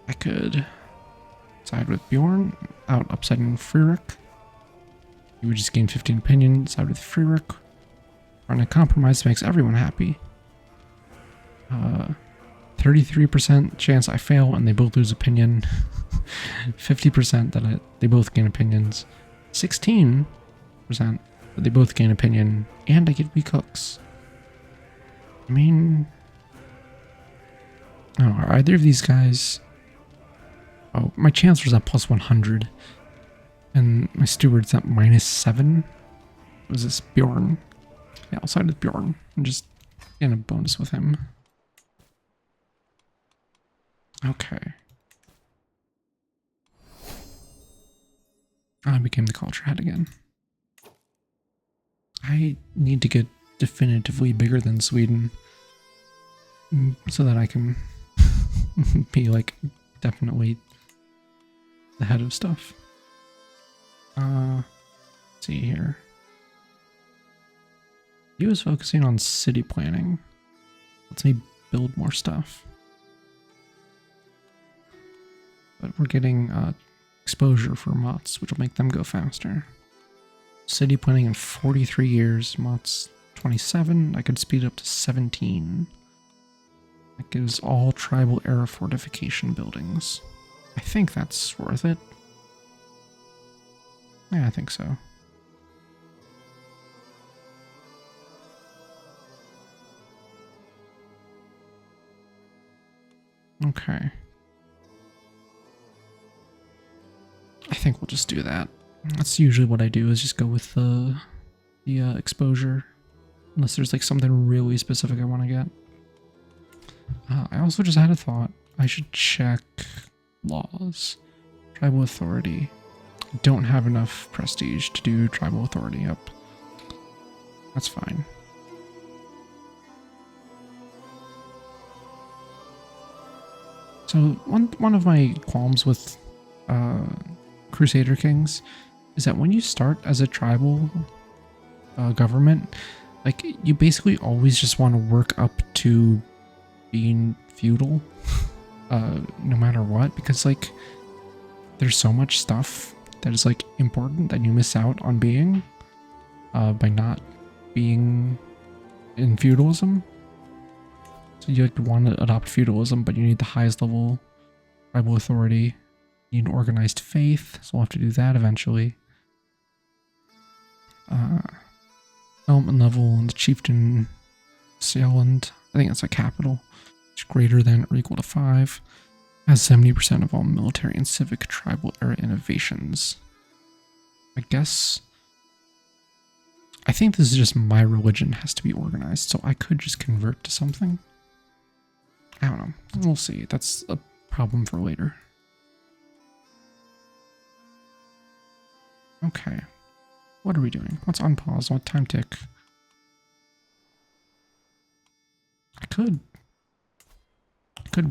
I could side with Bjorn, out upsetting Fririk. You would just gain 15 opinion, side with Fririk. Running a compromise makes everyone happy. 33% chance I fail and they both lose opinion. 50% that they both gain opinions. 16% that they both gain opinion. And I get weak hooks. I mean... Oh, are either of these guys... Oh, my Chancellor's at +100. And my Steward's at -7. Was this Bjorn? Yeah, I'll side with Bjorn. And just get a bonus with him. Okay. I became the culture head again. I need to get definitively bigger than Sweden. So that I can be like definitely the head of stuff. Let's see here. He was focusing on city planning. Lets me build more stuff. But we're getting exposure for mods, which will make them go faster. City planning in 43 years, mods 27. I could speed up to 17. That gives all tribal era fortification buildings. I think that's worth it. Yeah, I think so. Okay. I think we'll just do that. That's usually what I do, is just go with the exposure. Unless there's like something really specific I want to get. I also just had a thought. I should check laws. Tribal authority. I don't have enough prestige to do tribal authority up. That's fine. So one of my qualms with Crusader Kings is that when you start as a tribal government, like you basically always just want to work up to being feudal, no matter what, because like there's so much stuff that is like important that you miss out on being by not being in feudalism. So you like want to adopt feudalism, but you need the highest level tribal authority. You need an organized faith, so we'll have to do that eventually. Development level in the chieftain Sealand, I think that's a capital. It's greater than or equal to 5. Has 70% of all military and civic tribal era innovations. I think this is just my religion has to be organized, so I could just convert to something. I don't know. We'll see. That's a problem for later. Okay. What are we doing? Let's unpause. What time tick? I could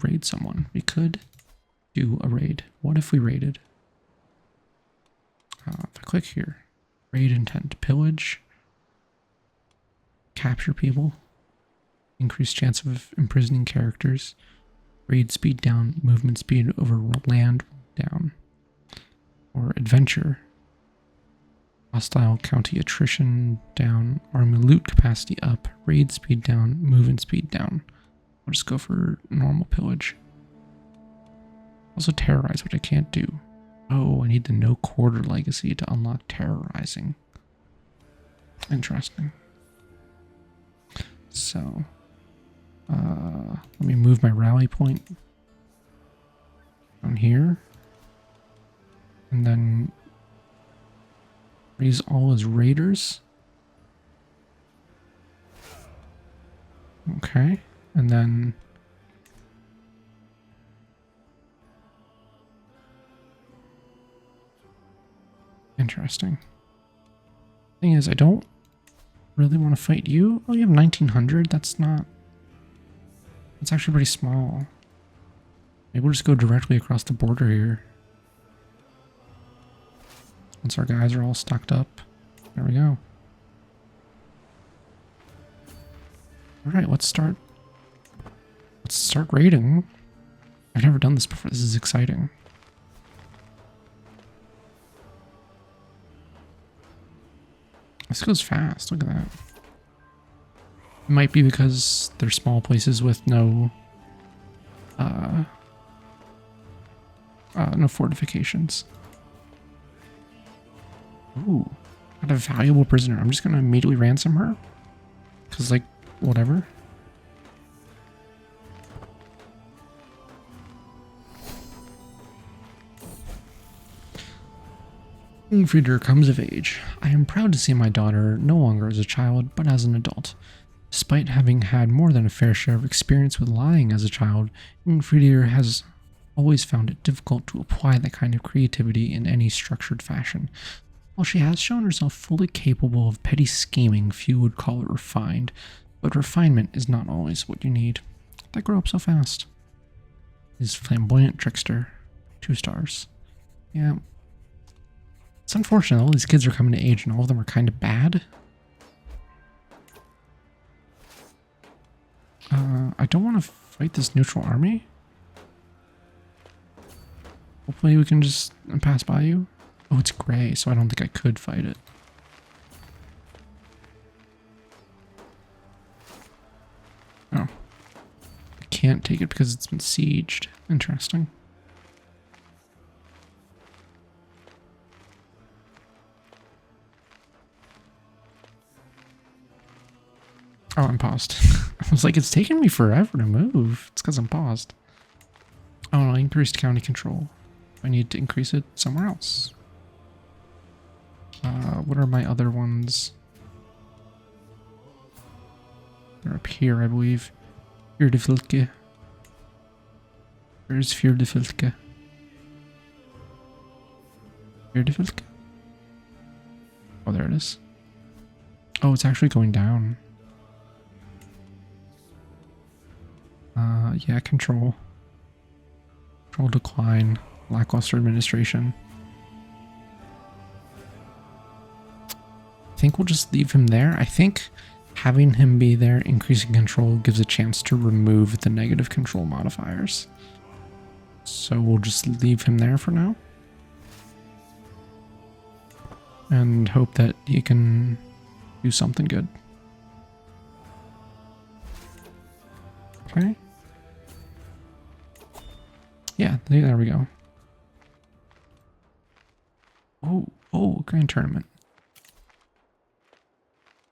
raid someone. We could do a raid. What if we raided? If I click here, raid intent, pillage, capture people, increased chance of imprisoning characters, raid speed down, movement speed over land down, or adventure, hostile county attrition down, army loot capacity up, raid speed down, movement speed down. I'll just go for normal pillage. Also terrorize, which I can't do. Oh, I need the no quarter legacy to unlock terrorizing. Interesting. So, let me move my rally point down here. And then raise all as raiders. Okay, and then interesting. Thing is, I don't really want to fight you. Oh, you have 1900? That's actually pretty small. Maybe we'll just go directly across the border here. Once our guys are all stocked up. There we go. Alright, let's start raiding. I've never done this before. This is exciting. This goes fast. Look at that. It might be because they're small places with no fortifications. Ooh, got a valuable prisoner. I'm just gonna immediately ransom her. Cause like, whatever. Frieder comes of age. I am proud to see my daughter no longer as a child, but as an adult. Despite having had more than a fair share of experience with lying as a child, Frieder has always found it difficult to apply that kind of creativity in any structured fashion. While she has shown herself fully capable of petty scheming, few would call it refined, but refinement is not always what you need. They grow up so fast. He's flamboyant trickster. 2 stars. Yeah. It's unfortunate, all these kids are coming to age and all of them are kind of bad. I don't want to fight this neutral army. We'll hopefully we can just pass by you. Oh, it's gray, so I don't think I could fight it. Oh. I can't take it because it's been sieged. Interesting. Oh, I'm paused. I was like, it's taking me forever to move. It's because I'm paused. Oh, no, I increased county control. I need to increase it somewhere else. What are my other ones? They're up here, I believe. Fjordefylke. Where's Fjordefylke? Fjordefylke? Oh, there it is. Oh, it's actually going down. Yeah, control. Control decline. Lackluster administration. I think we'll just leave him there. I think having him be there, increasing control, gives a chance to remove the negative control modifiers. So we'll just leave him there for now. And hope that he can do something good. Okay. Yeah, there we go. Oh, grand tournament.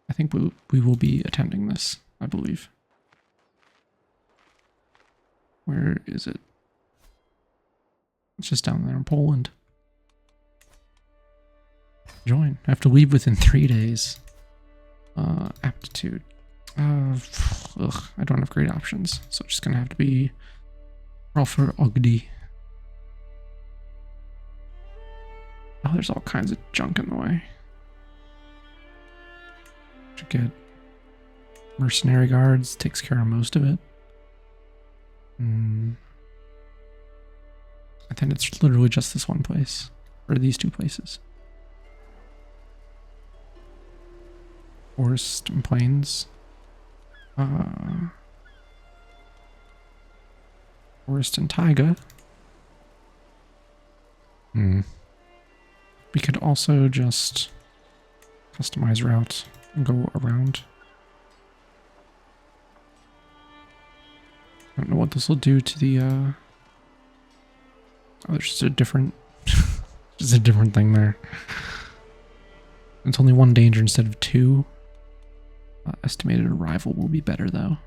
I think we will be attending this, I believe. Where is it? It's just down there in Poland. Join. I have to leave within 3 days. Aptitude. I don't have great options, so it's just gonna have to be Rolfer Ogdi. Oh, there's all kinds of junk in the way. Should get mercenary guards, takes care of most of it. I think it's literally just this one place, or these two places. Forest and plains. Forest and taiga. We could also just customize route and go around. I don't know what this will do to the oh, there's just a different just a different thing there. It's only one danger instead of two. Estimated arrival will be better though.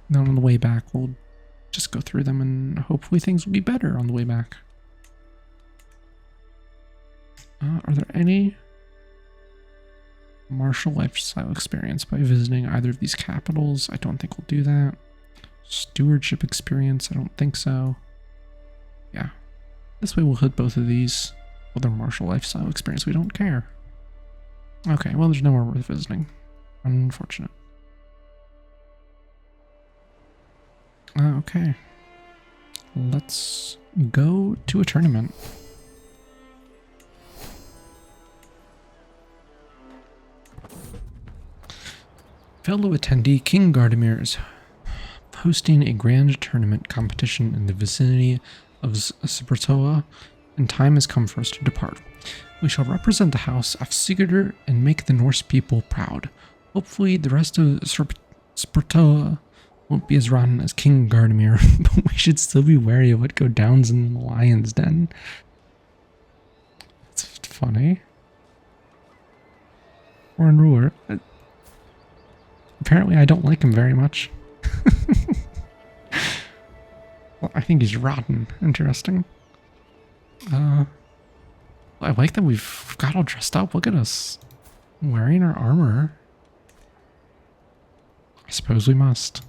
Then on the way back we'll just go through them and hopefully things will be better on the way back. Are there any martial lifestyle experience by visiting either of these capitals? I don't think we'll do that. Stewardship experience? I don't think so. Yeah. This way we'll hit both of these. Other martial lifestyle experience, we don't care. Okay, well there's nowhere worth visiting. Unfortunate. Okay. Let's go to a tournament. Fellow attendee King Gardemir is hosting a grand tournament competition in the vicinity of Spertoa, and time has come for us to depart. We shall represent the house of Sigurdur and make the Norse people proud. Hopefully the rest of Spertoa won't be as rotten as King Gardemir, but we should still be wary of what go downs in the lion's den. It's funny. Foreign ruler. Apparently I don't like him very much. Well, I think he's rotten. Interesting. I like that we've got all dressed up. Look at us. Wearing our armor. I suppose we must.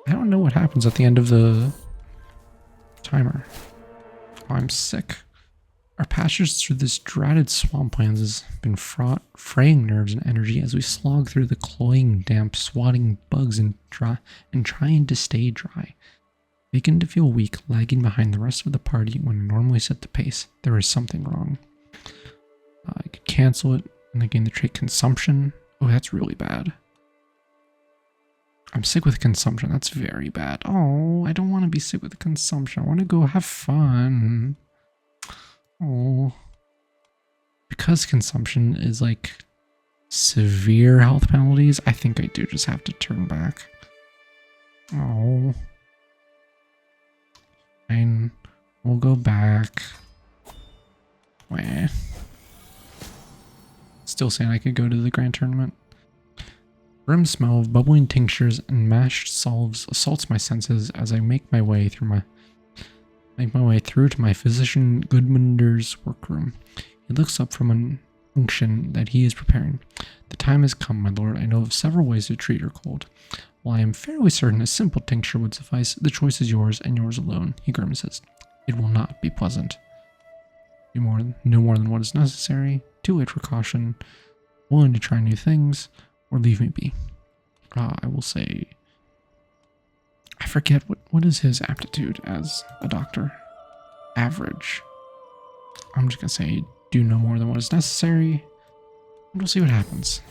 I don't know what happens at the end of the timer. Oh, I'm sick. Our passage through this droughted swamplands has been fraught, fraying nerves and energy as we slog through the cloying damp, swatting bugs and trying to stay dry. Begin to feel weak, lagging behind the rest of the party when I normally set the pace. There is something wrong. I could cancel it and I gain the trait consumption. Oh, that's really bad. I'm sick with consumption. That's very bad. Oh, I don't want to be sick with consumption. I want to go have fun. Oh. Because consumption is like severe health penalties, I think I do just have to turn back. Oh. Fine. We'll go back. Wah. Still saying I could go to the grand tournament. Grim smell of bubbling tinctures and mashed salves assaults my senses as I make my way through to my physician Goodmunder's workroom. He looks up from an unction that he is preparing. The time has come, my lord. I know of several ways to treat your cold. While I am fairly certain a simple tincture would suffice, the choice is yours and yours alone, he grimaces. It will not be pleasant. No more than what is necessary, too late for caution, willing to try new things, or leave me be. I will say, I forget what is his aptitude as a doctor. Average. I'm just gonna say do no more than what is necessary, and we'll see what happens.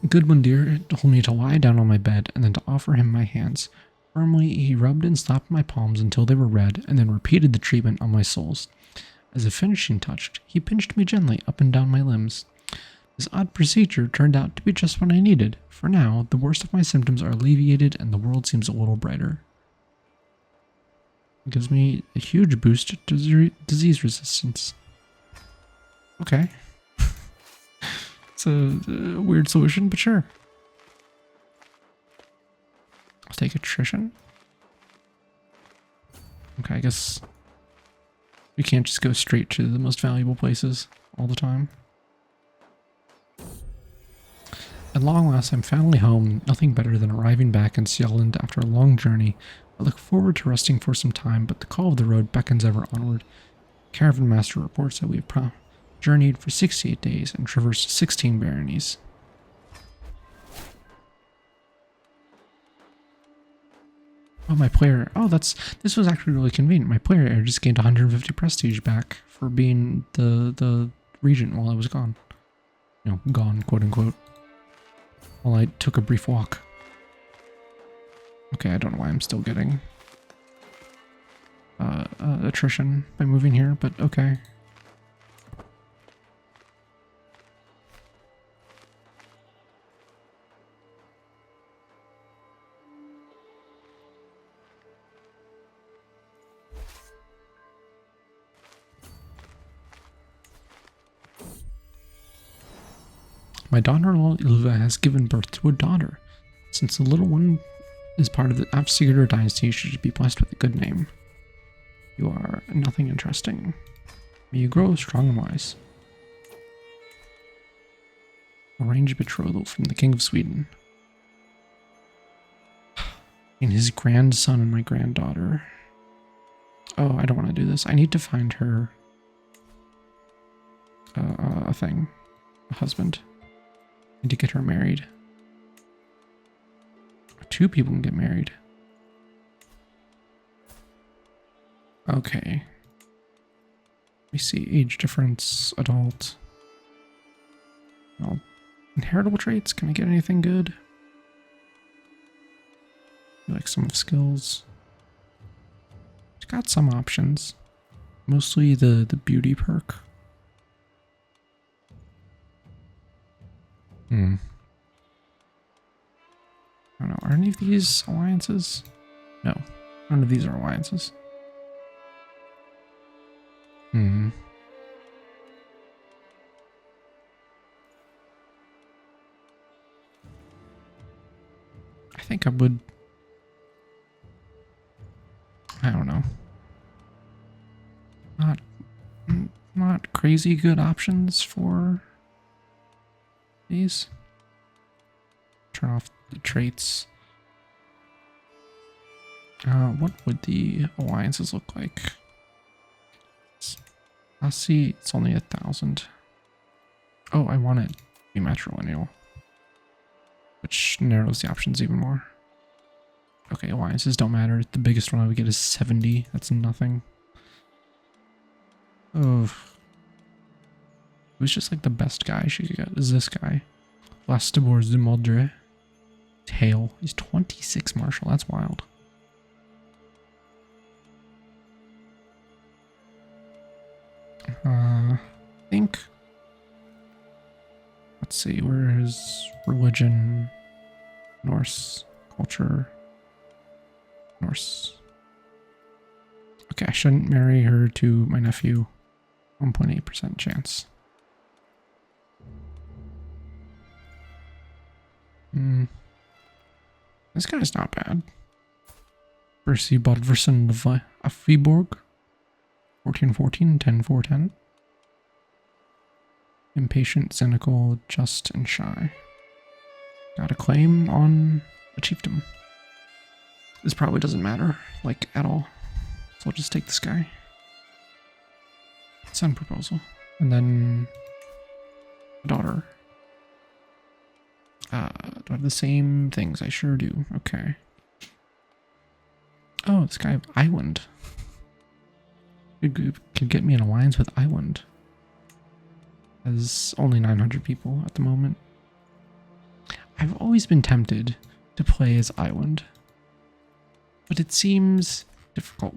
Goodmundir told me to lie down on my bed and then to offer him my hands. Firmly, he rubbed and slapped my palms until they were red, and then repeated the treatment on my soles. As a finishing touch, he pinched me gently up and down my limbs. This odd procedure turned out to be just what I needed. For now, the worst of my symptoms are alleviated and the world seems a little brighter. It gives me a huge boost to disease resistance. Okay. It's a weird solution, but sure. I'll take attrition. Okay, I guess we can't just go straight to the most valuable places all the time. At long last, I'm finally home. Nothing better than arriving back in Sealand after a long journey. I look forward to resting for some time, but the call of the road beckons ever onward. Caravan Master reports that we have journeyed for 68 days and traversed 16 baronies. Oh, my player. Oh, this was actually really convenient. My player area just gained 150 prestige back for being the regent while I was gone. You know, gone, quote unquote. While I took a brief walk. Okay, I don't know why I'm still getting attrition by moving here, but okay. My daughter-in-law Ilva has given birth to a daughter. Since the little one is part of the Afsigurd dynasty, she should be blessed with a good name. You are nothing interesting. May you grow strong and wise. Arranged betrothal from the King of Sweden. And his grandson and my granddaughter. Oh, I don't want to do this. I need to find her a thing. A husband. I need to get her married. 2 people can get married. Okay. Let me see. Age difference, adult. Well, inheritable traits. Can I get anything good? Like some skills. It's got some options. Mostly the beauty perk. I don't know. Are any of these alliances? No. None of these are alliances. I think I would... I don't know. Not crazy good options for these. Turn off the traits. What would the alliances look like? I'll see. It's only 1,000. Oh, I want it to be matrilineal, which narrows the options even more. Okay, alliances don't matter. The biggest one I would get is 70. That's nothing. Oh, who's just like the best guy she could get is this guy, Lastibor de Moldre. Tail. He's 26 martial. That's wild. I think. Let's see. Where is religion? Norse culture. Norse. Okay, I shouldn't marry her to my nephew. 1.8% chance. This guy's not bad. Percy Bodverson of Viborg. 1414, 10-4-10. Impatient, cynical, just, and shy. Got a claim on a chiefdom. This probably doesn't matter, like, at all. So I'll just take this guy. Son proposal. And then a daughter. Do I have the same things? I sure do. Okay. Oh, this guy of Island. Could get me an alliance with Island. Has only 900 people at the moment. I've always been tempted to play as Island. But it seems difficult.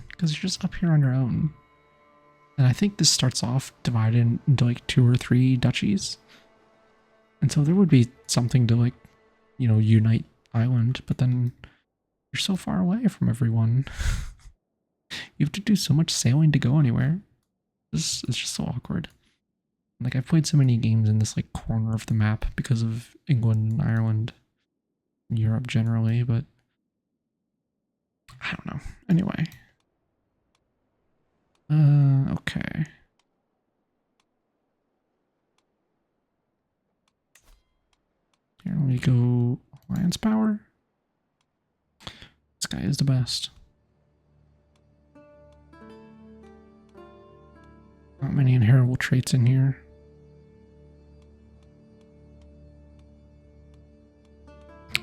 Because you're just up here on your own. And I think this starts off divided into like 2 or 3 duchies. And so there would be something to like, you know, unite Island. But then you're so far away from everyone. You have to do so much sailing to go anywhere. It's just so awkward. Like, I've played so many games in this like corner of the map because of England and Ireland. And Europe generally, but I don't know. Anyway. Okay. Here we go. Alliance power. This guy is the best. Not many inheritable traits in here.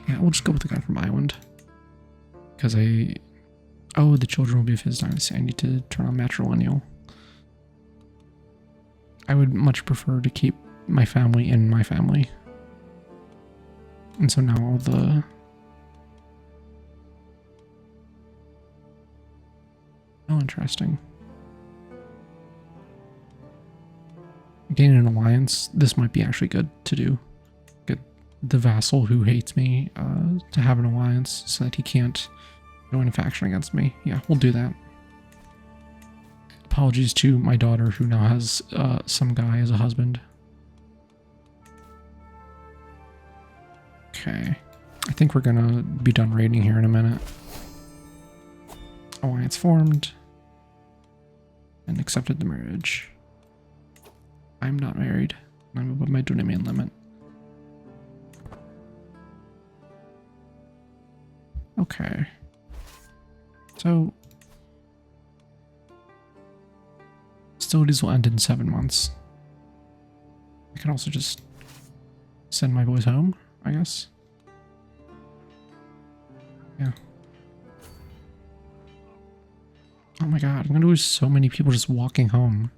Yeah, we'll just go with the guy from Island. Because oh, the children will be of his dynasty. I need to turn on matrilineal. I would much prefer to keep my family in my family. And so now all the... Oh, interesting. Gain an alliance. This might be actually good to do. Get the vassal who hates me to have an alliance so that he can't join a faction against me. Yeah, we'll do that. Apologies to my daughter who now has some guy as a husband. Okay. I think we're gonna be done raiding here in a minute. Alliance formed. And accepted the marriage. I'm not married. I'm above my domain limit. Okay. So... hostilities will end in 7 months. I can also just send my boys home, I guess. Yeah. Oh my god, I'm gonna lose so many people just walking home.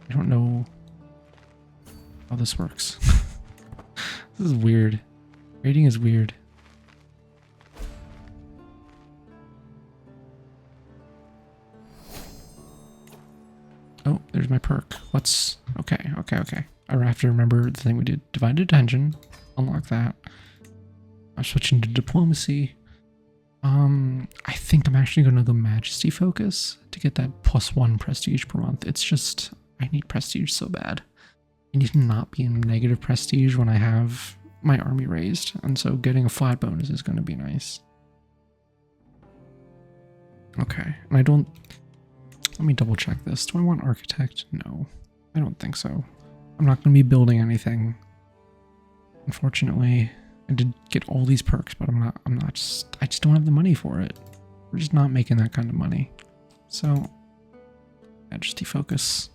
I don't know how this works. This is weird. Raiding is weird. Oh, there's my perk. Let's... Okay. I have to remember the thing we did. Divided attention. Unlock that. I'm switching to diplomacy. I think I'm actually going to go Majesty focus to get that +1 prestige per month. It's just... I need prestige so bad. I need to not be in negative prestige when I have my army raised. And so getting a flat bonus is going to be nice. Okay. And I don't... Let me double check this. Do I want architect? No, I don't think so. I'm not going to be building anything. Unfortunately, I did get all these perks, but I just don't have the money for it. We're just not making that kind of money. So, Majesty focus.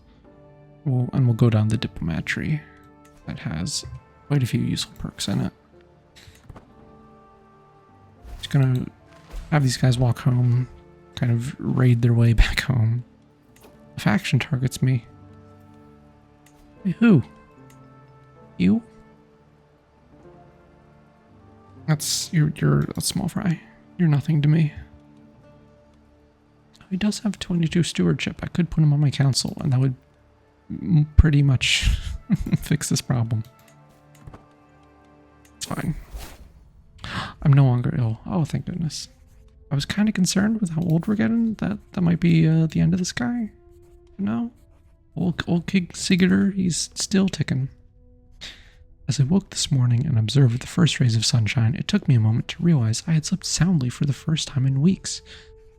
We'll go down the diplomat tree. That has quite a few useful perks in it. Just gonna have these guys walk home, kind of raid their way back home. A faction targets me. Hey, who? You? You're a small fry. You're nothing to me. He does have 22 stewardship. I could put him on my council, and that would pretty much fix this problem. It's fine. I'm no longer ill. Oh, thank goodness. I was kind of concerned with how old we're getting. That might be the end of this guy. No, old King Crusader, he's still ticking. As I woke this morning and observed the first rays of sunshine, it took me a moment to realize I had slept soundly for the first time in weeks.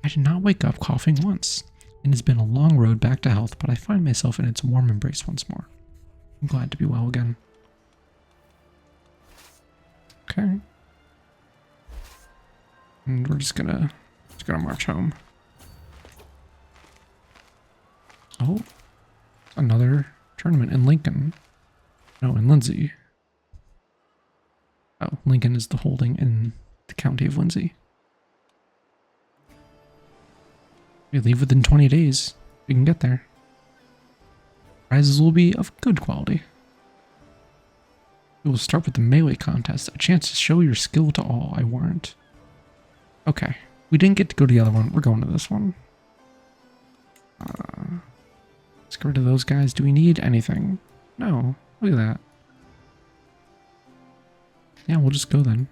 I did not wake up coughing once. It has been a long road back to health, but I find myself in its warm embrace once more. I'm glad to be well again. Okay. And we're just gonna march home. Oh, another tournament in Lincoln. No, in Lindsay. Oh, Lincoln is the holding in the county of Lindsay. We leave within 20 days. We can get there. Prizes will be of good quality. We will start with the melee contest, a chance to show your skill to all, I warrant. Okay, we didn't get to go to the other one. We're going to this one. Let's get rid of those guys. Do we need anything? No, look at that. Yeah, we'll just go then.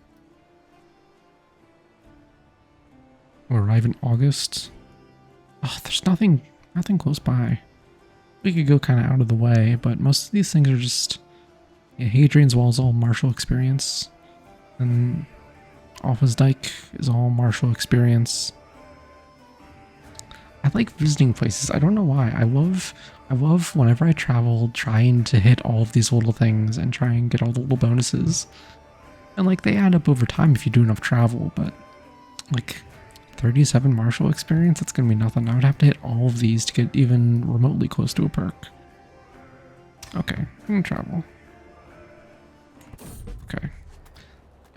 We'll arrive in August. Oh, there's nothing close by. We could go kind of out of the way, but most of these things are just... Yeah, Hadrian's Wall is all martial experience. And Offa's Dyke is all martial experience. I like visiting places. I don't know why. I love whenever I travel trying to hit all of these little things and try and get all the little bonuses. And like they add up over time if you do enough travel, but like 37 martial experience, that's gonna be nothing. I would have to hit all of these to get even remotely close to a perk. Okay, I'm gonna travel. Okay.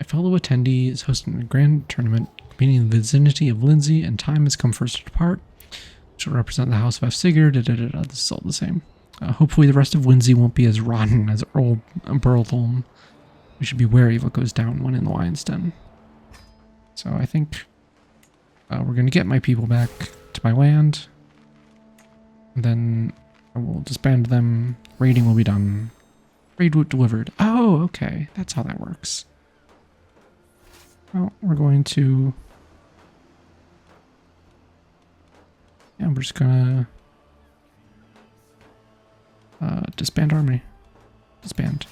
A fellow attendee is hosting a grand tournament competing in the vicinity of Lindsay, and time has come for us to depart. Which will represent the House of F. Sigurd. This is all the same. Hopefully the rest of Lindsay won't be as rotten as Earl Burlholm. We should be wary of what goes down when in the lion's den. So I think we're going to get my people back to my land. And then I will disband them. Raiding will be done. Raid route delivered. Oh, okay. That's how that works. Well, we're going to... Yeah, we're just gonna disband army. Disband.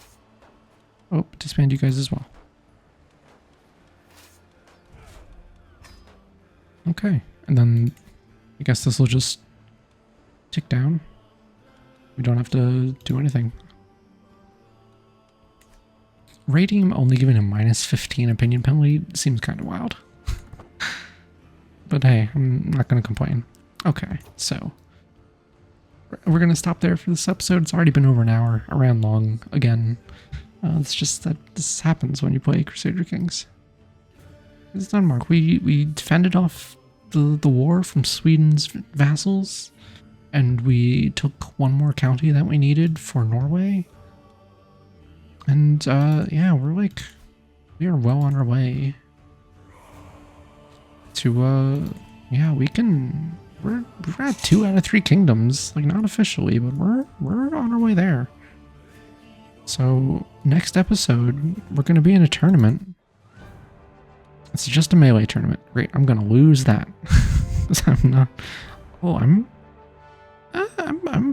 Oh, disband you guys as well. Okay, and then I guess this will just tick down. We don't have to do anything. Rating him only giving him minus 15 opinion penalty seems kind of wild. But hey, I'm not gonna complain. Okay, so we're going to stop there for this episode. It's already been over an hour. I ran long again. It's just that this happens when you play Crusader Kings. It's Denmark. We defended off the war from Sweden's vassals, and we took one more county that we needed for Norway. And yeah, we are well on our way to yeah, we're at 2 out of 3 kingdoms, like not officially, but we're on our way there. So next episode, we're going to be in a tournament. It's just a melee tournament. Great, I'm going to lose that. I'm not. Oh, I'm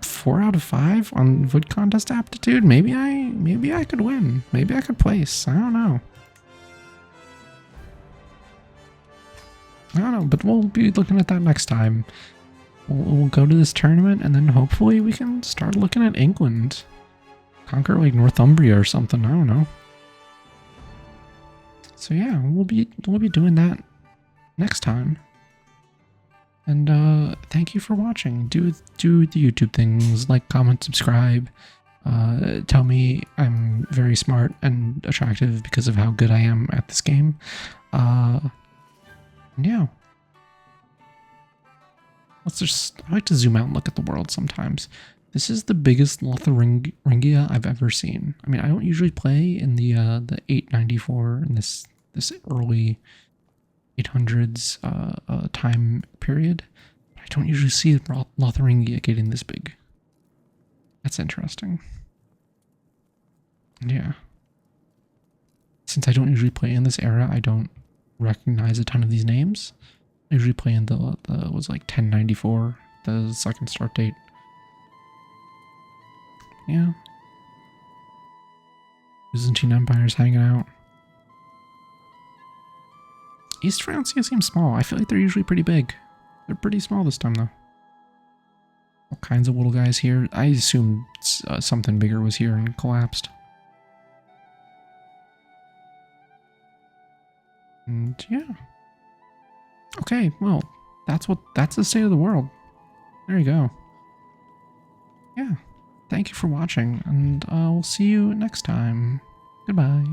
4 out of 5 on wood contest aptitude. Maybe I could win. Maybe I could place. I don't know. But we'll be looking at that next time. We'll go to this tournament, and then hopefully we can start looking at England. Conquer like Northumbria or something, I don't know. So yeah, we'll be doing that next time. And thank you for watching. Do the YouTube things, like, comment, subscribe. Tell me I'm very smart and attractive because of how good I am at this game. Yeah. I like to zoom out and look at the world sometimes. This is the biggest Lotharingia I've ever seen. I mean, I don't usually play in the 894 in this this early 800s time period. I don't usually see Lotharingia getting this big. That's interesting. Yeah. Since I don't usually play in this era, I don't recognize a ton of these names. I usually play in the was like 1094, the second start date. Yeah. Byzantine Empire's hanging out. East Francia seems small. I feel like they're usually pretty big. They're pretty small this time, though. All kinds of little guys here. I assumed something bigger was here and collapsed. And yeah. Okay, well, that's the state of the world. There you go. Yeah. Thank you for watching, and we'll see you next time. Goodbye.